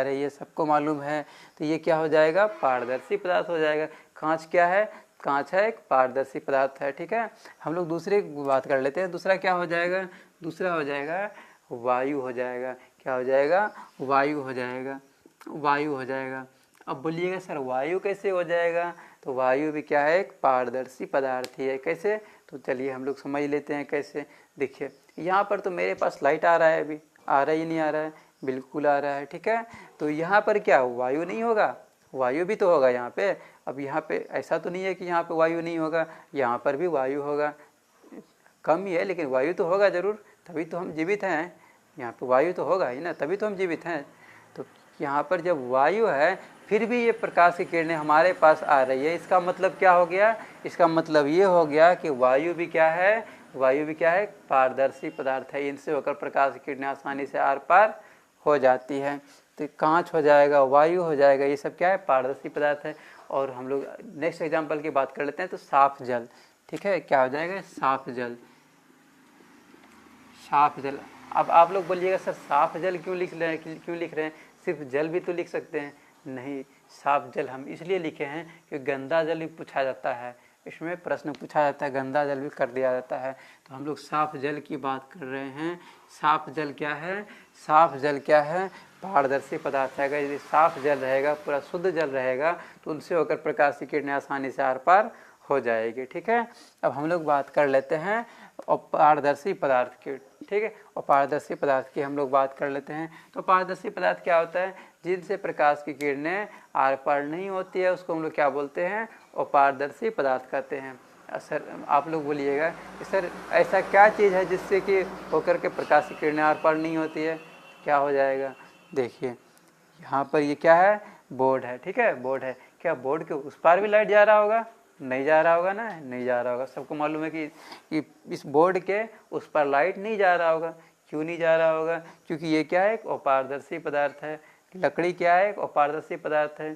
रही है, सबको मालूम है। तो ये क्या हो जाएगा, पारदर्शी पदार्थ हो जाएगा। कांच क्या है, कांच है एक पारदर्शी पदार्थ है, ठीक है। हम लोग दूसरे की बात कर लेते हैं। दूसरा क्या हो जाएगा, दूसरा हो जाएगा वायु हो जाएगा। क्या हो जाएगा, वायु हो जाएगा, वायु हो जाएगा। अब बोलिएगा सर वायु कैसे हो जाएगा, तो वायु भी क्या है, एक पारदर्शी पदार्थ ही है। कैसे, तो चलिए हम लोग समझ लेते हैं कैसे। देखिए यहाँ पर तो मेरे पास लाइट आ रहा है, अभी आ रहा ही नहीं आ रहा है, बिल्कुल आ रहा है, ठीक है। तो यहाँ पर क्या वायु नहीं होगा, वायु भी तो होगा यहाँ पे। अब यहाँ पे ऐसा तो नहीं है कि यहाँ पे वायु नहीं होगा, यहाँ पर भी वायु होगा, कम ही है लेकिन वायु तो होगा जरूर, तभी तो हम जीवित हैं। यहाँ पे वायु तो होगा ही ना, तभी तो हम जीवित हैं। तो यहाँ पर जब वायु है फिर भी ये प्रकाश की किरणें हमारे पास आ रही है, इसका मतलब क्या हो गया, इसका मतलब ये हो गया कि वायु भी क्या है, वायु भी क्या है, पारदर्शी पदार्थ है। इनसे होकर प्रकाश की किरणें आसानी से आर पार हो जाती है। तो कांच हो जाएगा, वायु हो जाएगा, ये सब क्या है, पारदर्शी पदार्थ है। और हम लोग नेक्स्ट एग्जाम्पल की बात कर लेते हैं। तो साफ जल, ठीक है, क्या हो जाएगा, साफ जल, साफ जल। अब आप लोग बोलिएगा सर साफ जल क्यों लिख रहे हैं, सिर्फ जल भी तो लिख सकते हैं। नहीं, साफ जल हम इसलिए लिखे हैं कि गंदा जल भी पूछा जाता है, इसमें प्रश्न पूछा जाता है, गंदा जल भी कर दिया जाता है। तो हम लोग साफ जल की बात कर रहे हैं। साफ जल क्या है, साफ जल क्या है, पारदर्शी पदार्थ है। अगर यदि साफ जल रहेगा, पूरा शुद्ध जल रहेगा तो उनसे होकर प्रकाश की किरणें आसानी से आर पार हो जाएगी, ठीक है। अब हम लोग बात कर लेते हैं अपारदर्शी पदार्थ की, ठीक है। अपारदर्शी पदार्थ की हम लोग बात कर लेते हैं। तो पारदर्शी पदार्थ क्या होता है, जिनसे प्रकाश की किरणें आर पार नहीं होती है उसको हम लोग क्या बोलते हैं, अपारदर्शी पदार्थ कहते हैं। सर आप लोग बोलिएगा कि सर ऐसा क्या चीज़ है जिससे कि होकर के प्रकाश की किरणें आर पार नहीं होती है, क्या हो जाएगा। देखिए यहाँ पर ये क्या है, बोर्ड है, ठीक है, बोर्ड है। क्या बोर्ड के उस पार भी लाइट जा रहा होगा? नहीं जा रहा होगा ना, नहीं जा रहा होगा। सबको मालूम है कि इस बोर्ड के उस पर लाइट नहीं जा रहा होगा। क्यों नहीं जा रहा होगा? क्योंकि ये क्या है, एक अपारदर्शी पदार्थ है। लकड़ी क्या है, एक अपारदर्शी पदार्थ है,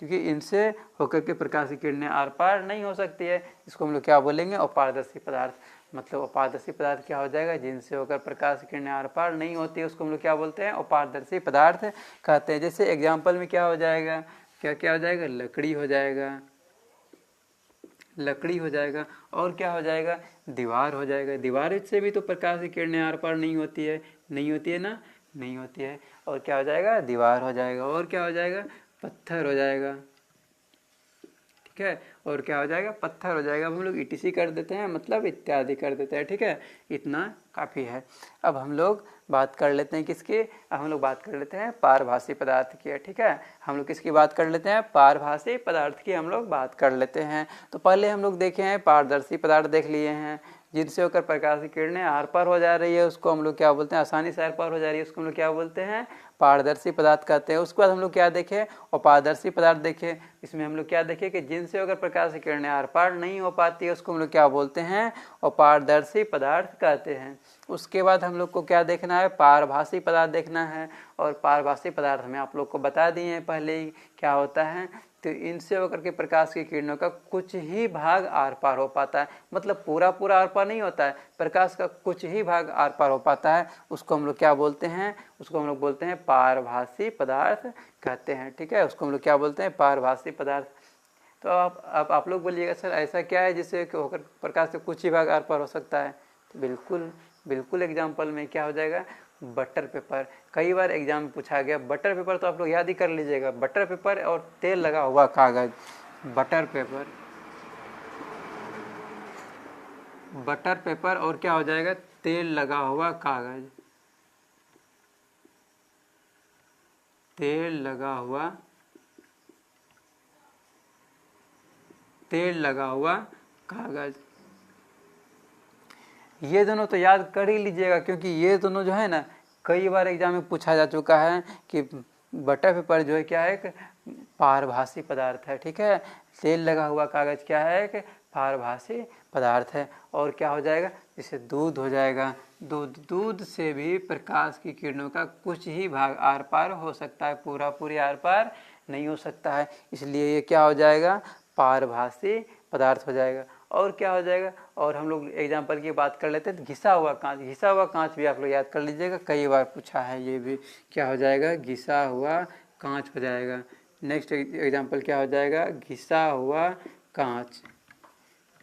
क्योंकि इनसे होकर के प्रकाश की किरणें आर पार नहीं हो सकती है। इसको हम लोग क्या बोलेंगे, अपारदर्शी पदार्थ। मतलब अपारदर्शी पदार्थ क्या हो जाएगा, जिनसे होकर प्रकाश की किरणें आर पार नहीं होती है, उसको हम लोग क्या बोलते हैं, अपारदर्शी पदार्थ कहते हैं। जैसे एग्जाम्पल में क्या हो जाएगा, क्या क्या हो जाएगा, लकड़ी हो जाएगा, लकड़ी हो जाएगा, और क्या हो जाएगा, दीवार हो जाएगा। दीवार से भी तो प्रकाश की किरणें आर पार नहीं होती है, नहीं होती है ना, नहीं होती है। और क्या हो जाएगा, दीवार हो जाएगा। और क्या हो जाएगा, पत्थर हो जाएगा, ठीक है। और क्या हो जाएगा, पत्थर हो जाएगा। अब हम लोग ईटीसी कर देते हैं, मतलब इत्यादि कर देते हैं, ठीक है। इतना काफ़ी है। अब हम लोग बात कर लेते हैं किसकी, अब हम लोग बात कर लेते हैं पारभासी पदार्थ की, ठीक है। हम लोग किसकी बात कर लेते हैं, पारभासी पदार्थ की हम लोग बात कर लेते हैं। तो पहले हम लोग देखे हैं पारदर्शी पदार्थ देख लिए हैं, जिनसे होकर प्रकाश की किरणें आर पार हो जा रही है, उसको हम लोग क्या बोलते हैं, आसानी से आर पार हो जा रही है, उसको हम लोग क्या बोलते हैं, पारदर्शी पदार्थ कहते हैं। उसके बाद हम लोग क्या देखे, अपारदर्शी पदार्थ देखे। इसमें हम लोग क्या देखे कि जिनसे होकर प्रकाश की किरणें आर पार नहीं हो पाती है, उसको हम लोग क्या बोलते हैं, अपारदर्शी पदार्थ कहते हैं। उसके बाद हम लोग को क्या देखना है, पारभासी पदार्थ देखना है। और पारभासी पदार्थ में आप लोग को बता दिए हैं पहले ही क्या होता है। तो इनसे होकर के प्रकाश की किरणों का कुछ ही भाग आर पार हो पाता है, मतलब पूरा पूरा आर पार नहीं होता है, प्रकाश का कुछ ही भाग आर पार हो पाता है। उसको हम लोग क्या बोलते हैं, उसको हम लोग बोलते हैं पारभासी पदार्थ कहते हैं, ठीक है। उसको हम लोग क्या बोलते हैं, पारभासी पदार्थ। तो आप लोग बोलिएगा सर ऐसा क्या है जिससे होकर प्रकाश का कुछ ही भाग आर पार हो सकता है। तो बिल्कुल एग्जाम्पल में क्या हो जाएगा, बटर पेपर। कई बार एग्जाम में पूछा गया बटर पेपर, तो आप लोग याद ही कर लीजिएगा, बटर पेपर और तेल लगा हुआ कागज। बटर पेपर, बटर पेपर और क्या हो जाएगा, तेल लगा हुआ कागज, तेल लगा हुआ कागज। ये दोनों तो याद कर ही लीजिएगा, क्योंकि ये दोनों जो है ना कई बार एग्जाम में पूछा जा चुका है कि बटर पेपर जो है क्या है, एक पारभासी पदार्थ है, ठीक है। तेल लगा हुआ कागज क्या है, एक पारभासी पदार्थ है। और क्या हो जाएगा, जैसे दूध हो जाएगा, दूध से भी प्रकाश की किरणों का कुछ ही भाग आर पार हो सकता है, पूरा पूरी आर पार नहीं हो सकता है, इसलिए ये क्या हो जाएगा, पारभासी पदार्थ हो जाएगा। और क्या हो जाएगा, और हम लोग एग्जाम्पल की बात कर लेते हैं तो घिसा हुआ कांच, घिसा हुआ कांच भी आप लोग याद कर लीजिएगा, कई बार पूछा है ये भी। क्या हो जाएगा, घिसा हुआ कांच हो जाएगा। नेक्स्ट एग्जाम्पल क्या हो जाएगा, घिसा हुआ कांच,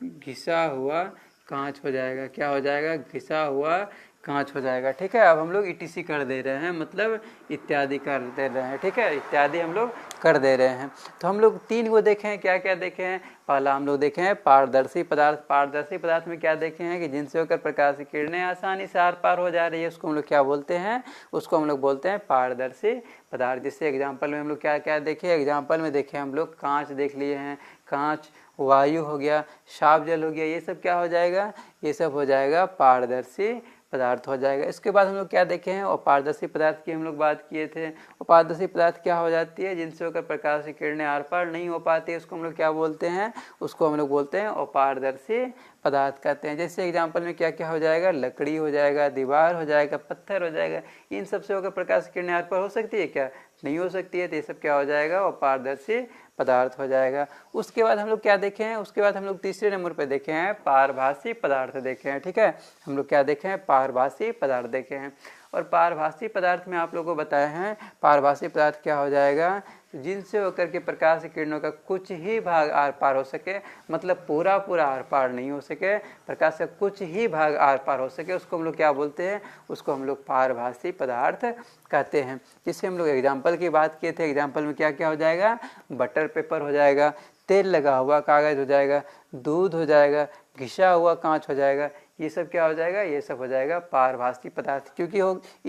घिसा हुआ कांच हो जाएगा। क्या हो जाएगा, घिसा हुआ कांच हो जाएगा, ठीक है। अब हम लोग ईटीसी कर दे रहे हैं, मतलब इत्यादि कर दे रहे हैं, ठीक है, इत्यादि हम लोग कर दे रहे हैं। तो हम लोग 3 को देखे हैं, क्या क्या देखे हैं। पहला हम लोग देखे हैं पारदर्शी पदार्थ। पारदर्शी पदार्थ में क्या देखे हैं कि जिनसे होकर प्रकाश की किरणें आसानी से आर पार हो जा रही है, उसको हम लोग क्या बोलते हैं, उसको हम लोग बोलते हैं पारदर्शी पदार्थ। जिससे एग्जाम्पल में हम लोग क्या क्या देखे, एग्जाम्पल में देखे हम लोग कांच देख लिए हैं, कांच, वायु हो गया, साफ जल हो गया, ये सब क्या हो जाएगा, ये सब हो जाएगा पारदर्शी पदार्थ हो जाएगा। इसके बाद हम लोग क्या देखे हैं, अपारदर्शी पदार्थ की हम लोग बात किए थे। अपारदर्शी पदार्थ क्या हो जाती है, जिनसे होकर प्रकाश की किरणें आर पार नहीं हो पाती, उसको हम लोग क्या बोलते हैं, उसको हम लोग बोलते हैं अपारदर्शी पदार्थ कहते हैं। जैसे एग्जाम्पल में क्या क्या हो जाएगा, लकड़ी हो जाएगा, दीवार हो जाएगा, पत्थर हो जाएगा। इन सब से होकर प्रकाश की किरणें आर पार हो सकती है क्या, नहीं हो सकती है। तो ये सब क्या हो जाएगा, अपारदर्शी पदार्थ हो जाएगा। उसके बाद हम लोग क्या देखे हैं, उसके बाद हम लोग तीसरे नंबर पे देखे हैं पारभासी पदार्थ देखे हैं, ठीक है। हम लोग क्या देखे हैं, पारभासी पदार्थ देखे हैं। और पारभासी पदार्थ में आप लोगों को बताया है, पारभासी पदार्थ क्या हो जाएगा, जिनसे होकर के प्रकाश की किरणों का कुछ ही भाग आर पार हो सके, मतलब पूरा पूरा आर पार नहीं हो सके, प्रकाश का कुछ ही भाग आर पार हो सके, उसको हम लोग क्या बोलते हैं, उसको हम लोग पारभासी पदार्थ कहते हैं। जिससे हम लोग एग्जाम्पल की बात किए थे, एग्जाम्पल में क्या क्या हो जाएगा, बटर पेपर हो जाएगा, तेल लगा हुआ कागज हो जाएगा, दूध हो जाएगा, घिसा हुआ कांच हो जाएगा। ये सब क्या हो जाएगा, ये सब हो जाएगा पारभासी पदार्थ, क्योंकि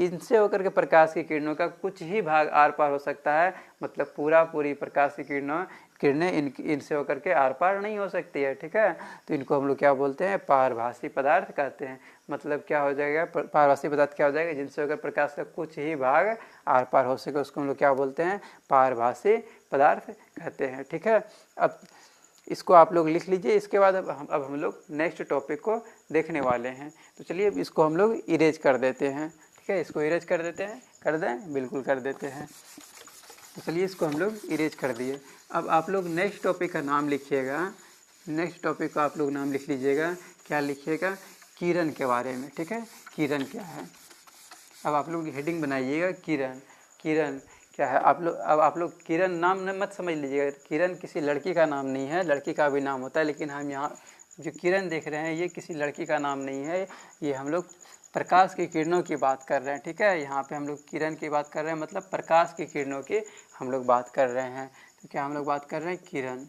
इनसे होकर के प्रकाश की किरणों का कुछ ही भाग आर पार हो सकता है, मतलब पूरा पूरी प्रकाश की किरणों किरणें इनसे होकर के आर पार नहीं हो सकती है, ठीक है। तो इनको हम लोग क्या बोलते हैं, पारभासी पदार्थ कहते हैं। मतलब क्या हो जाएगा, पारभासी पदार्थ क्या हो जाएगा, जिनसे होकर प्रकाश का कुछ ही भाग आर पार हो सके, उसको हम लोग क्या बोलते हैं, पारभासी पदार्थ कहते हैं, ठीक है। अब इसको आप लोग लिख लीजिए। इसके बाद अब हम लोग नेक्स्ट टॉपिक को देखने वाले हैं। तो चलिए अब इसको हम लोग इरेज कर देते हैं, ठीक है। इसको इरेज कर देते हैं, कर दें, बिल्कुल कर देते हैं। तो चलिए इसको हम लोग इरेज कर दिए। अब आप लोग नेक्स्ट टॉपिक का नाम लिखिएगा। नेक्स्ट टॉपिक का आप लोग नाम लिख लीजिएगा। क्या लिखिएगा, किरण के बारे में, ठीक है। किरण क्या है, अब आप लोग हेडिंग बनाइएगा, किरण। किरण क्या है, अब आप लोग किरण नाम मत समझ लीजिएगा। किरण किसी लड़की का नाम नहीं है, लड़की का भी नाम होता है, लेकिन हम यहाँ जो किरण देख रहे हैं ये किसी लड़की का नाम नहीं है। ये हम लोग प्रकाश की किरणों की बात कर रहे हैं, ठीक है। यहाँ पे हम लोग किरण की बात कर रहे हैं, मतलब प्रकाश की किरणों की हम लोग बात कर रहे हैं। तो क्या हम लोग बात कर रहे हैं, किरण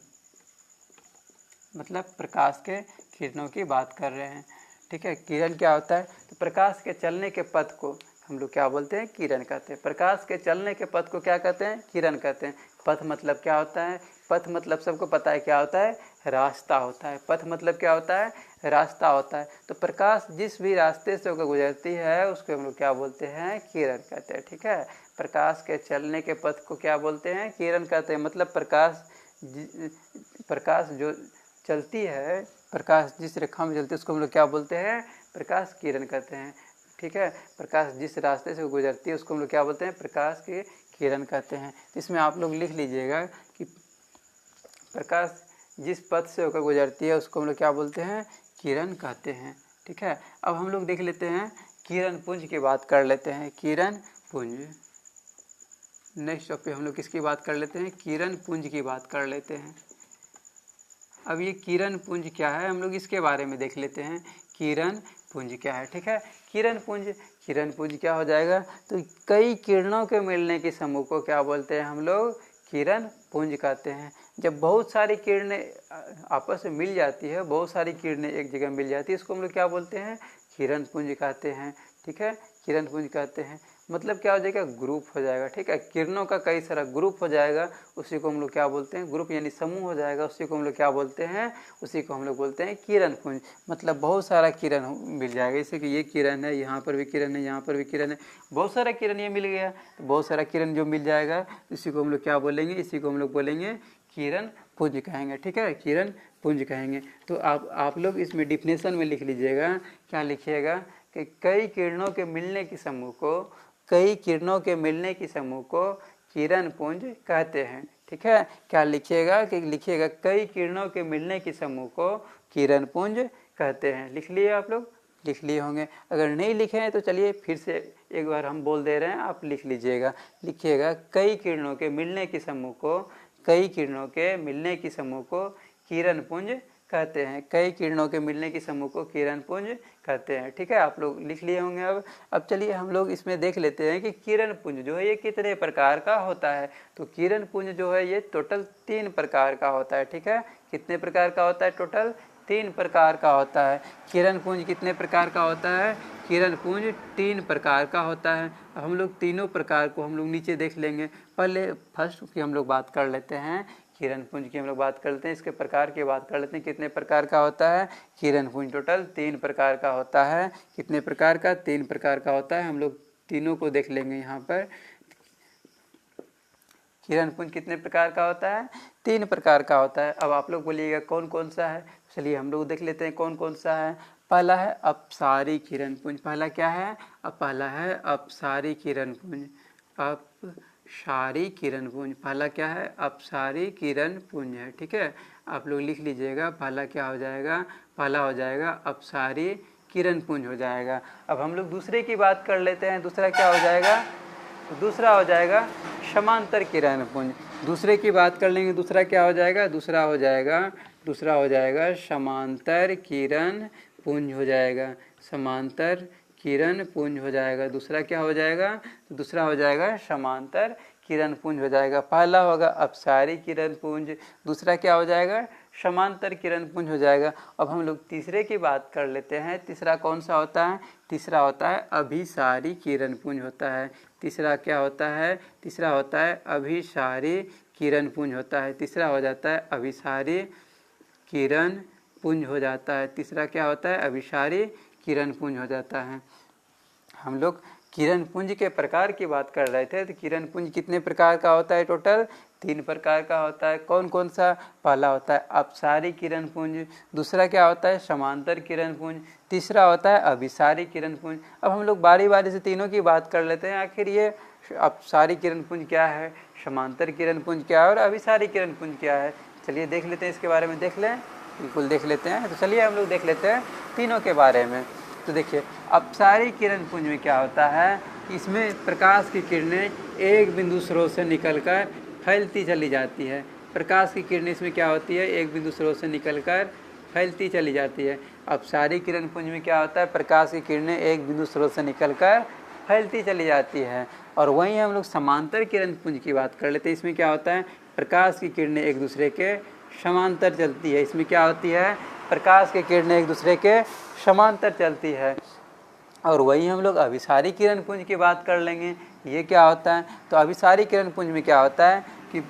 मतलब प्रकाश के किरणों की बात कर रहे हैं, ठीक है। किरण क्या होता है, तो प्रकाश के चलने के पथ को हम लोग क्या बोलते हैं, किरण कहते हैं। प्रकाश के चलने के पथ को क्या कहते हैं, किरण कहते हैं। पथ मतलब क्या होता है, पथ मतलब सबको पता है क्या होता है, रास्ता होता है। पथ मतलब क्या होता है, रास्ता होता है। तो प्रकाश जिस भी रास्ते से होकर गुजरती है उसको हम लोग क्या बोलते हैं, किरण कहते हैं, ठीक है। प्रकाश के चलने के पथ को क्या बोलते हैं, किरण कहते हैं। मतलब प्रकाश जो चलती है, प्रकाश जिस रेखा में चलती है उसको हम लोग क्या बोलते हैं, प्रकाश किरण कहते हैं, ठीक है। प्रकाश जिस रास्ते से गुजरती है उसको हम लोग क्या बोलते हैं, प्रकाश की किरण कहते हैं। तो इसमें आप लोग लिख लीजिएगा कि प्रकाश जिस पथ से होकर गुजरती है उसको हम लोग क्या बोलते हैं, किरण कहते हैं, ठीक है। अब हम लोग देख लेते हैं किरण पुंज की बात कर लेते हैं। किरण पुंज, नेक्स्ट टॉपिक हम लोग किसकी बात कर लेते हैं, किरण पुंज की बात कर लेते हैं। अब ये किरण पुंज क्या है, हम लोग इसके बारे में देख लेते हैं। किरण पुंज क्या है, ठीक है। किरण पुंज क्या हो जाएगा, तो कई किरणों के मिलने के समूह को क्या बोलते हैं हम लोग, किरण पुंज कहते हैं। जब बहुत सारी किरणें आपस में मिल जाती है, बहुत सारी किरणें एक जगह मिल जाती है, इसको हम लोग क्या बोलते हैं, किरण पुंज कहते हैं, ठीक है। किरण पुंज कहते हैं मतलब क्या हो जाएगा, ग्रुप हो जाएगा, ठीक है। किरणों का कई सारा ग्रुप हो जाएगा, उसी को हम लोग क्या बोलते हैं, ग्रुप यानी समूह हो जाएगा, उसी को हम लोग क्या बोलते हैं, उसी को हम लोग बोलते हैं किरण पुंज। मतलब बहुत सारा किरण मिल जाएगा, जैसे कि ये किरण है, यहाँ पर भी किरण है, यहाँ पर भी किरण है, बहुत सारा किरण ये मिल गया। तो बहुत सारा किरण जो मिल जाएगा इसी को हम लोग क्या बोलेंगे, इसी को हम लोग बोलेंगे किरण पुंज कहेंगे, ठीक है, किरण पुंज कहेंगे। तो आप लोग इसमें डिफिनेशन में लिख लीजिएगा, क्या लिखिएगा कि कई किरणों के मिलने के समूह को, कई किरणों के मिलने की समूह को किरण पुंज कहते हैं, ठीक है। क्या लिखिएगा कि लिखिएगा कई किरणों के मिलने की समूह को किरण पुंज कहते हैं। लिख लिए आप लोग, लिख लिए होंगे। अगर नहीं लिखे हैं तो चलिए फिर से एक बार हम बोल दे रहे हैं, आप लिख लीजिएगा। लिखिएगा कई किरणों के मिलने की समूह को, कई किरणों के मिलने की समूह को किरण पुंज कहते हैं। कई किरणों के मिलने की समूह को किरण पुंज कहते हैं, ठीक है। आप लोग लिख लिए होंगे। अब चलिए हम लोग इसमें देख लेते हैं कि किरण पुंज जो है ये कितने प्रकार का होता है। तो किरण पुंज जो है ये टोटल 3 प्रकार का होता है, ठीक है। कितने प्रकार का होता है, टोटल 3 प्रकार का होता है। किरण पुंज कितने प्रकार का होता है, किरण पुंज 3 प्रकार का होता है। हम लोग तीनों प्रकार को हम लोग नीचे देख लेंगे। पहले फर्स्ट की हम लोग बात कर लेते हैं, किरण पुंज की हम लोग बात करते हैं, इसके प्रकार की बात कर लेते हैं। कितने प्रकार का होता है, किरण पुंज टोटल 3 प्रकार का होता है। कितने प्रकार का, 3 प्रकार का होता है। हम लोग तीनों को देख लेंगे यहाँ पर। किरण पुंज कितने प्रकार का होता है, 3 प्रकार का होता है। अब आप लोग बोलिएगा कौन कौन सा है, चलिए हम लोग देख लेते हैं कौन कौन सा है। पहला है अपसारी किरण पुंज। पहला क्या है, पहला है अपसारी किरण पुंज। अपसारी किरण पुंज पहला क्या है, अपसारी किरण पुंज है, ठीक है। आप लोग लिख लीजिएगा, पहला क्या हो जाएगा, पहला हो जाएगा अपसारी किरण पुंज हो जाएगा। अब हम लोग दूसरे की बात कर लेते हैं। दूसरा क्या हो जाएगा, दूसरा हो जाएगा समांतर किरण पुंज। दूसरे की बात कर लेंगे, दूसरा क्या हो जाएगा, दूसरा हो जाएगा समांतर किरण पुंज हो जाएगा। समांतर किरण पुंज हो जाएगा। दूसरा क्या हो जाएगा, दूसरा हो जाएगा समांतर किरण पुंज हो जाएगा। पहला होगा अपसारी किरण पुंज, दूसरा क्या हो जाएगा, समांतर किरण पुंज हो जाएगा। अब हम लोग तीसरे की बात कर लेते हैं। तीसरा कौन सा होता है, तीसरा होता है अभिसारी किरण पुंज होता है। तीसरा क्या होता है, तीसरा होता है अभिसारी किरण पुंज होता है। तीसरा हो जाता है अभिसारी किरण पुंज हो जाता है। तीसरा क्या होता है? अभिसारी किरण पुंज हो जाता है। हम लोग किरण पुंज के प्रकार की बात कर रहे थे, तो किरण पुंज कितने प्रकार का होता है? टोटल 3 प्रकार का होता है। कौन कौन सा? पहला होता है अपसारी किरण पुंज, दूसरा क्या होता है? समांतर किरण पुंज, तीसरा होता है अभिसारी किरण पुंज। अब हम लोग बारी बारी से तीनों की बात कर लेते हैं। आखिर ये अपसारी किरण पुंज क्या है, समांतर किरण पुंज क्या है और अभिसारी किरण पुंज क्या है? चलिए देख लेते हैं, इसके बारे में देख लें, बिल्कुल देख लेते हैं। तो चलिए हम लोग देख लेते हैं तीनों के बारे में। तो देखिए अपसारी किरण पुंज में क्या होता है, इसमें प्रकाश की किरणें एक बिंदु स्रोत से निकलकर फैलती चली जाती है। प्रकाश की किरणें इसमें क्या होती है? एक बिंदु स्रोत से निकलकर फैलती चली जाती है। अपसारी किरण पुंज में क्या होता है? प्रकाश की किरणें एक बिंदु स्रोत से निकलकर फैलती चली जाती है। और वहीं हम लोग समांतर किरण पुंज की बात कर लेते हैं। इसमें क्या होता है? प्रकाश की किरणें एक दूसरे के समांतर चलती है। इसमें क्या होती है? प्रकाश की किरणें एक दूसरे के समांतर चलती है। और वही हम लोग अभिसारी किरण पुंज की बात कर लेंगे। ये क्या होता है? तो अभिसारी किरण पुंज में क्या होता है कि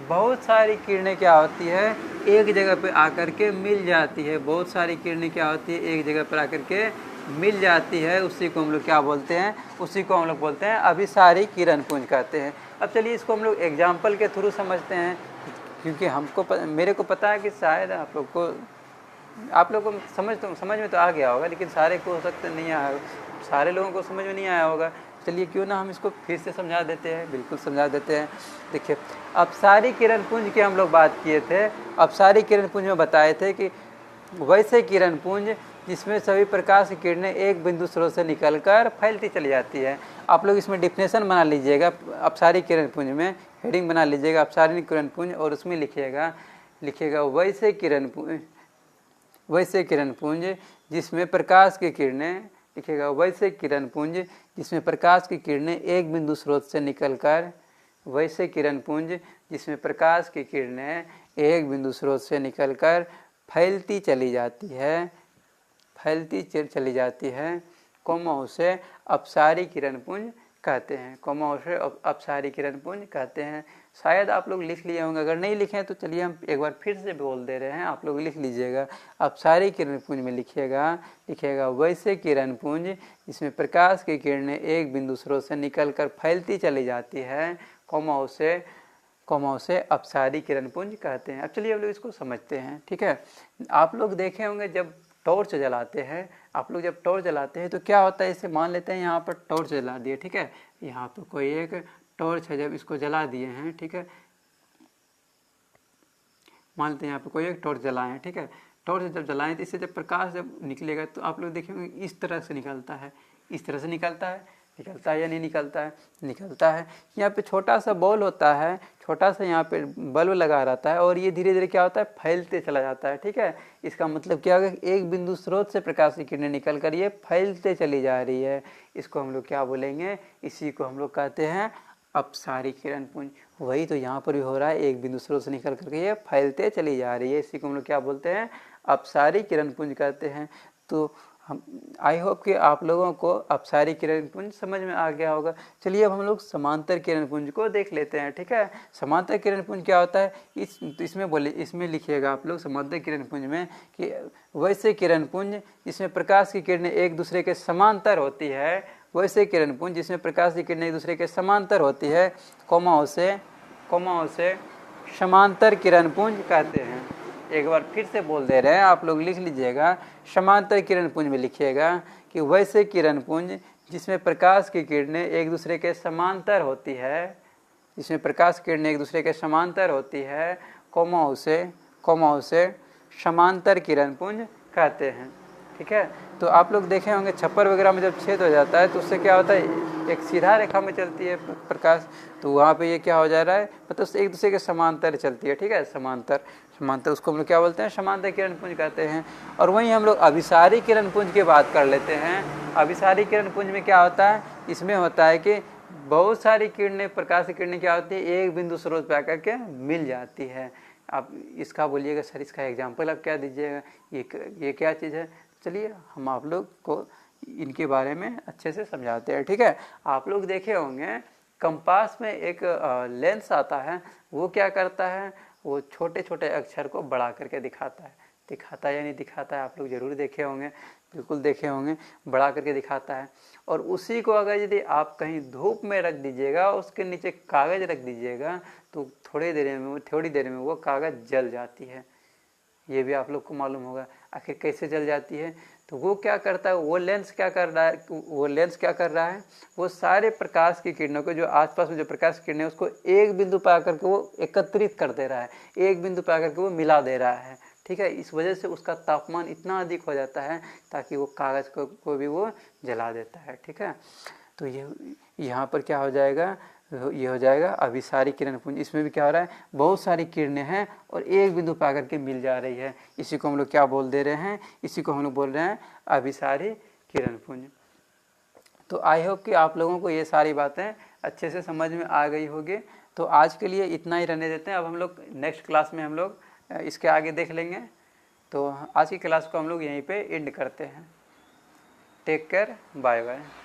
बहुत सारी किरणें क्या होती है? एक जगह पर आकर के मिल जाती है। बहुत सारी किरणें क्या होती है? एक जगह पर आकर के मिल जाती है। उसी को हम लोग क्या बोलते हैं? उसी को हम लोग बोलते हैं अभिसारी किरण पुंज कहते हैं। अब चलिए इसको हम लोग एग्जाम्पल के थ्रू समझते हैं, क्योंकि मेरे को पता है कि शायद आप लोग को समझ में तो आ गया होगा, लेकिन सारे को हो सकता नहीं आया, सारे लोगों को समझ में नहीं आया होगा। चलिए क्यों ना हम इसको फिर से समझा देते हैं, बिल्कुल समझा देते हैं। देखिए अपसारी किरण पुंज की हम लोग बात किए थे। अपसारी किरण पुंज में बताए थे कि वैसे किरण पुंज जिसमें सभी प्रकाश की किरणें एक बिंदु स्रोत से निकलकर फैलती चली जाती है। आप लोग इसमें डिफिनेशन बना लीजिएगा, अपसारी किरण पुंज में हेडिंग बना लीजिएगा अपसारी किरण पुंज, और उसमें लिखिएगा वैसे किरण पुंज जिसमें प्रकाश की किरणें, लिखिएगा वैसे किरण पुंज जिसमें प्रकाश की किरणें एक बिंदु स्रोत से निकलकर, वैसे किरण पुंज जिसमें प्रकाश की किरणें एक बिंदु स्रोत से निकलकर फैलती चली जाती है, उसे अपसारी किरण पुंज कहते हैं। उसे अपसारी किरण पुंज कहते हैं। शायद आप लोग लिख लिए होंगे, अगर नहीं लिखे तो चलिए हम एक बार फिर से बोल दे रहे हैं, आप लोग लिख लीजिएगा। अपसारी किरण पुंज में लिखिएगा वैसे किरण पुंज जिसमें प्रकाश की किरणें एक बिंदु स्रोत से निकलकर फैलती चली जाती है, उसे अपसारी किरण पुंज कहते हैं। अब चलिए हम लोग इसको समझते हैं, ठीक है। आप लोग देखे होंगे जब टॉर्च जलाते हैं, आप लोग जब टॉर्च जलाते हैं तो क्या होता है? इसे मान लेते हैं यहाँ पर टॉर्च जला दिए, ठीक है। यहाँ पर कोई एक टॉर्च है, जब इसको जला दिए हैं, ठीक है, मान लेते हैं यहाँ पर कोई एक टॉर्च जलाए हैं, ठीक है। टॉर्च जब जलाएं तो इससे जब प्रकाश जब निकलेगा तो आप लोग देखेंगे इस तरह से निकलता है, इस तरह से निकलता है या नहीं निकलता है? निकलता है। यहाँ पे छोटा सा बॉल होता है, छोटा सा यहाँ पे बल्ब लगा रहता है, और ये धीरे धीरे क्या होता है? फैलते चला जाता है, ठीक है। इसका मतलब क्या होगा? एक बिंदु स्रोत से प्रकाश की किरणें निकल कर ये फैलते चली जा रही है। इसको हम लोग क्या बोलेंगे? इसी को हम लोग कहते हैं अपसारी किरण पुंज। वही तो यहाँ पर भी हो रहा है, एक बिंदु स्रोत से निकल करके ये फैलते चली जा रही है। इसी को हम लोग क्या बोलते हैं? अपसारी किरण पुंज कहते हैं। तो हम आई होप कि आप लोगों को अपसारी किरण पुंज समझ में आ गया होगा। चलिए अब हम लोग समांतर किरण पुंज को देख लेते हैं, ठीक है। समांतर किरण पुंज क्या होता है? इसमें लिखिएगा आप लोग समांतर किरण पुंज में कि वैसे किरण पुंज जिसमें प्रकाश की किरणें एक दूसरे के समांतर होती है, वैसे किरण पुंज जिसमें प्रकाश की किरणें एक दूसरे के समांतर होती है, उसे समांतर किरण पुंज कहते हैं। एक बार फिर से बोल दे रहे हैं, आप लोग लिख लीजिएगा। समांतर किरण पुंज में लिखिएगा कि वैसे किरण पुंज जिसमें प्रकाश की किरणें एक दूसरे के समांतर होती है, जिसमें प्रकाश की किरणें एक दूसरे के समांतर होती है, उसे समांतर किरण पुंज कहते हैं, ठीक है। तो आप लोग देखे होंगे छप्पर वगैरह में जब छेद हो जाता है तो उससे क्या होता है? एक सीधा रेखा में चलती है प्रकाश, तो वहाँ पे ये क्या हो जा रहा है? मतलब एक दूसरे के समांतर चलती है, ठीक है। समांतर उसको हम लोग क्या बोलते हैं? समांतर किरण पुंज कहते हैं। और वहीं हम लोग अभिसारी किरण पुंज की बात कर लेते हैं। अभिसारी किरण पुंज में क्या होता है? इसमें होता है कि बहुत सारी किरणें, प्रकाश की किरणें क्या होती है? एक बिंदु स्रोत पे आकर के मिल जाती है। आप इसका बोलिएगा सर, इसका एग्जाम्पल आप क्या दीजिएगा? ये क्या चीज़ है? चलिए हम आप लोग को इनके बारे में अच्छे से समझाते हैं, ठीक है। आप लोग देखे होंगे कंपास में एक लेंस आता है, वो क्या करता है, वो छोटे छोटे अक्षर को बड़ा करके दिखाता है। दिखाता है या नहीं दिखाता है, आप लोग ज़रूर देखे होंगे, बिल्कुल देखे होंगे, बड़ा करके दिखाता है। और उसी को अगर यदि आप कहीं धूप में रख दीजिएगा, उसके नीचे कागज़ रख दीजिएगा, तो थोड़ी देर में वो कागज़ जल जाती है। ये भी आप लोग को मालूम होगा। आखिर कैसे जल जाती है, तो वो क्या करता है, वो लेंस क्या कर रहा है, वो सारे प्रकाश की किरणों को, जो आसपास में जो प्रकाश की किरणें है, उसको एक बिंदु पर आकर के वो एकत्रित कर दे रहा है, एक बिंदु पर आकर के वो मिला दे रहा है। ठीक है, इस वजह से उसका तापमान इतना अधिक हो जाता है ताकि वो कागज़ को भी वो जला देता है। ठीक है, तो ये यहाँ पर क्या हो जाएगा, ये हो जाएगा अभिसारी किरण पुंज। इसमें भी क्या हो रहा है, बहुत सारी किरणें हैं और एक बिंदु पर आकर के मिल जा रही है। इसी को हम लोग क्या बोल दे रहे हैं, इसी को हम लोग बोल रहे हैं अभिसारी किरण पुंज। तो आई होप कि आप लोगों को ये सारी बातें अच्छे से समझ में आ गई होगी। तो आज के लिए इतना ही रहने देते हैं। अब हम लोग नेक्स्ट क्लास में हम लोग इसके आगे देख लेंगे। तो आज की क्लास को हम लोग यहीं पे एंड करते हैं। Take care, bye bye.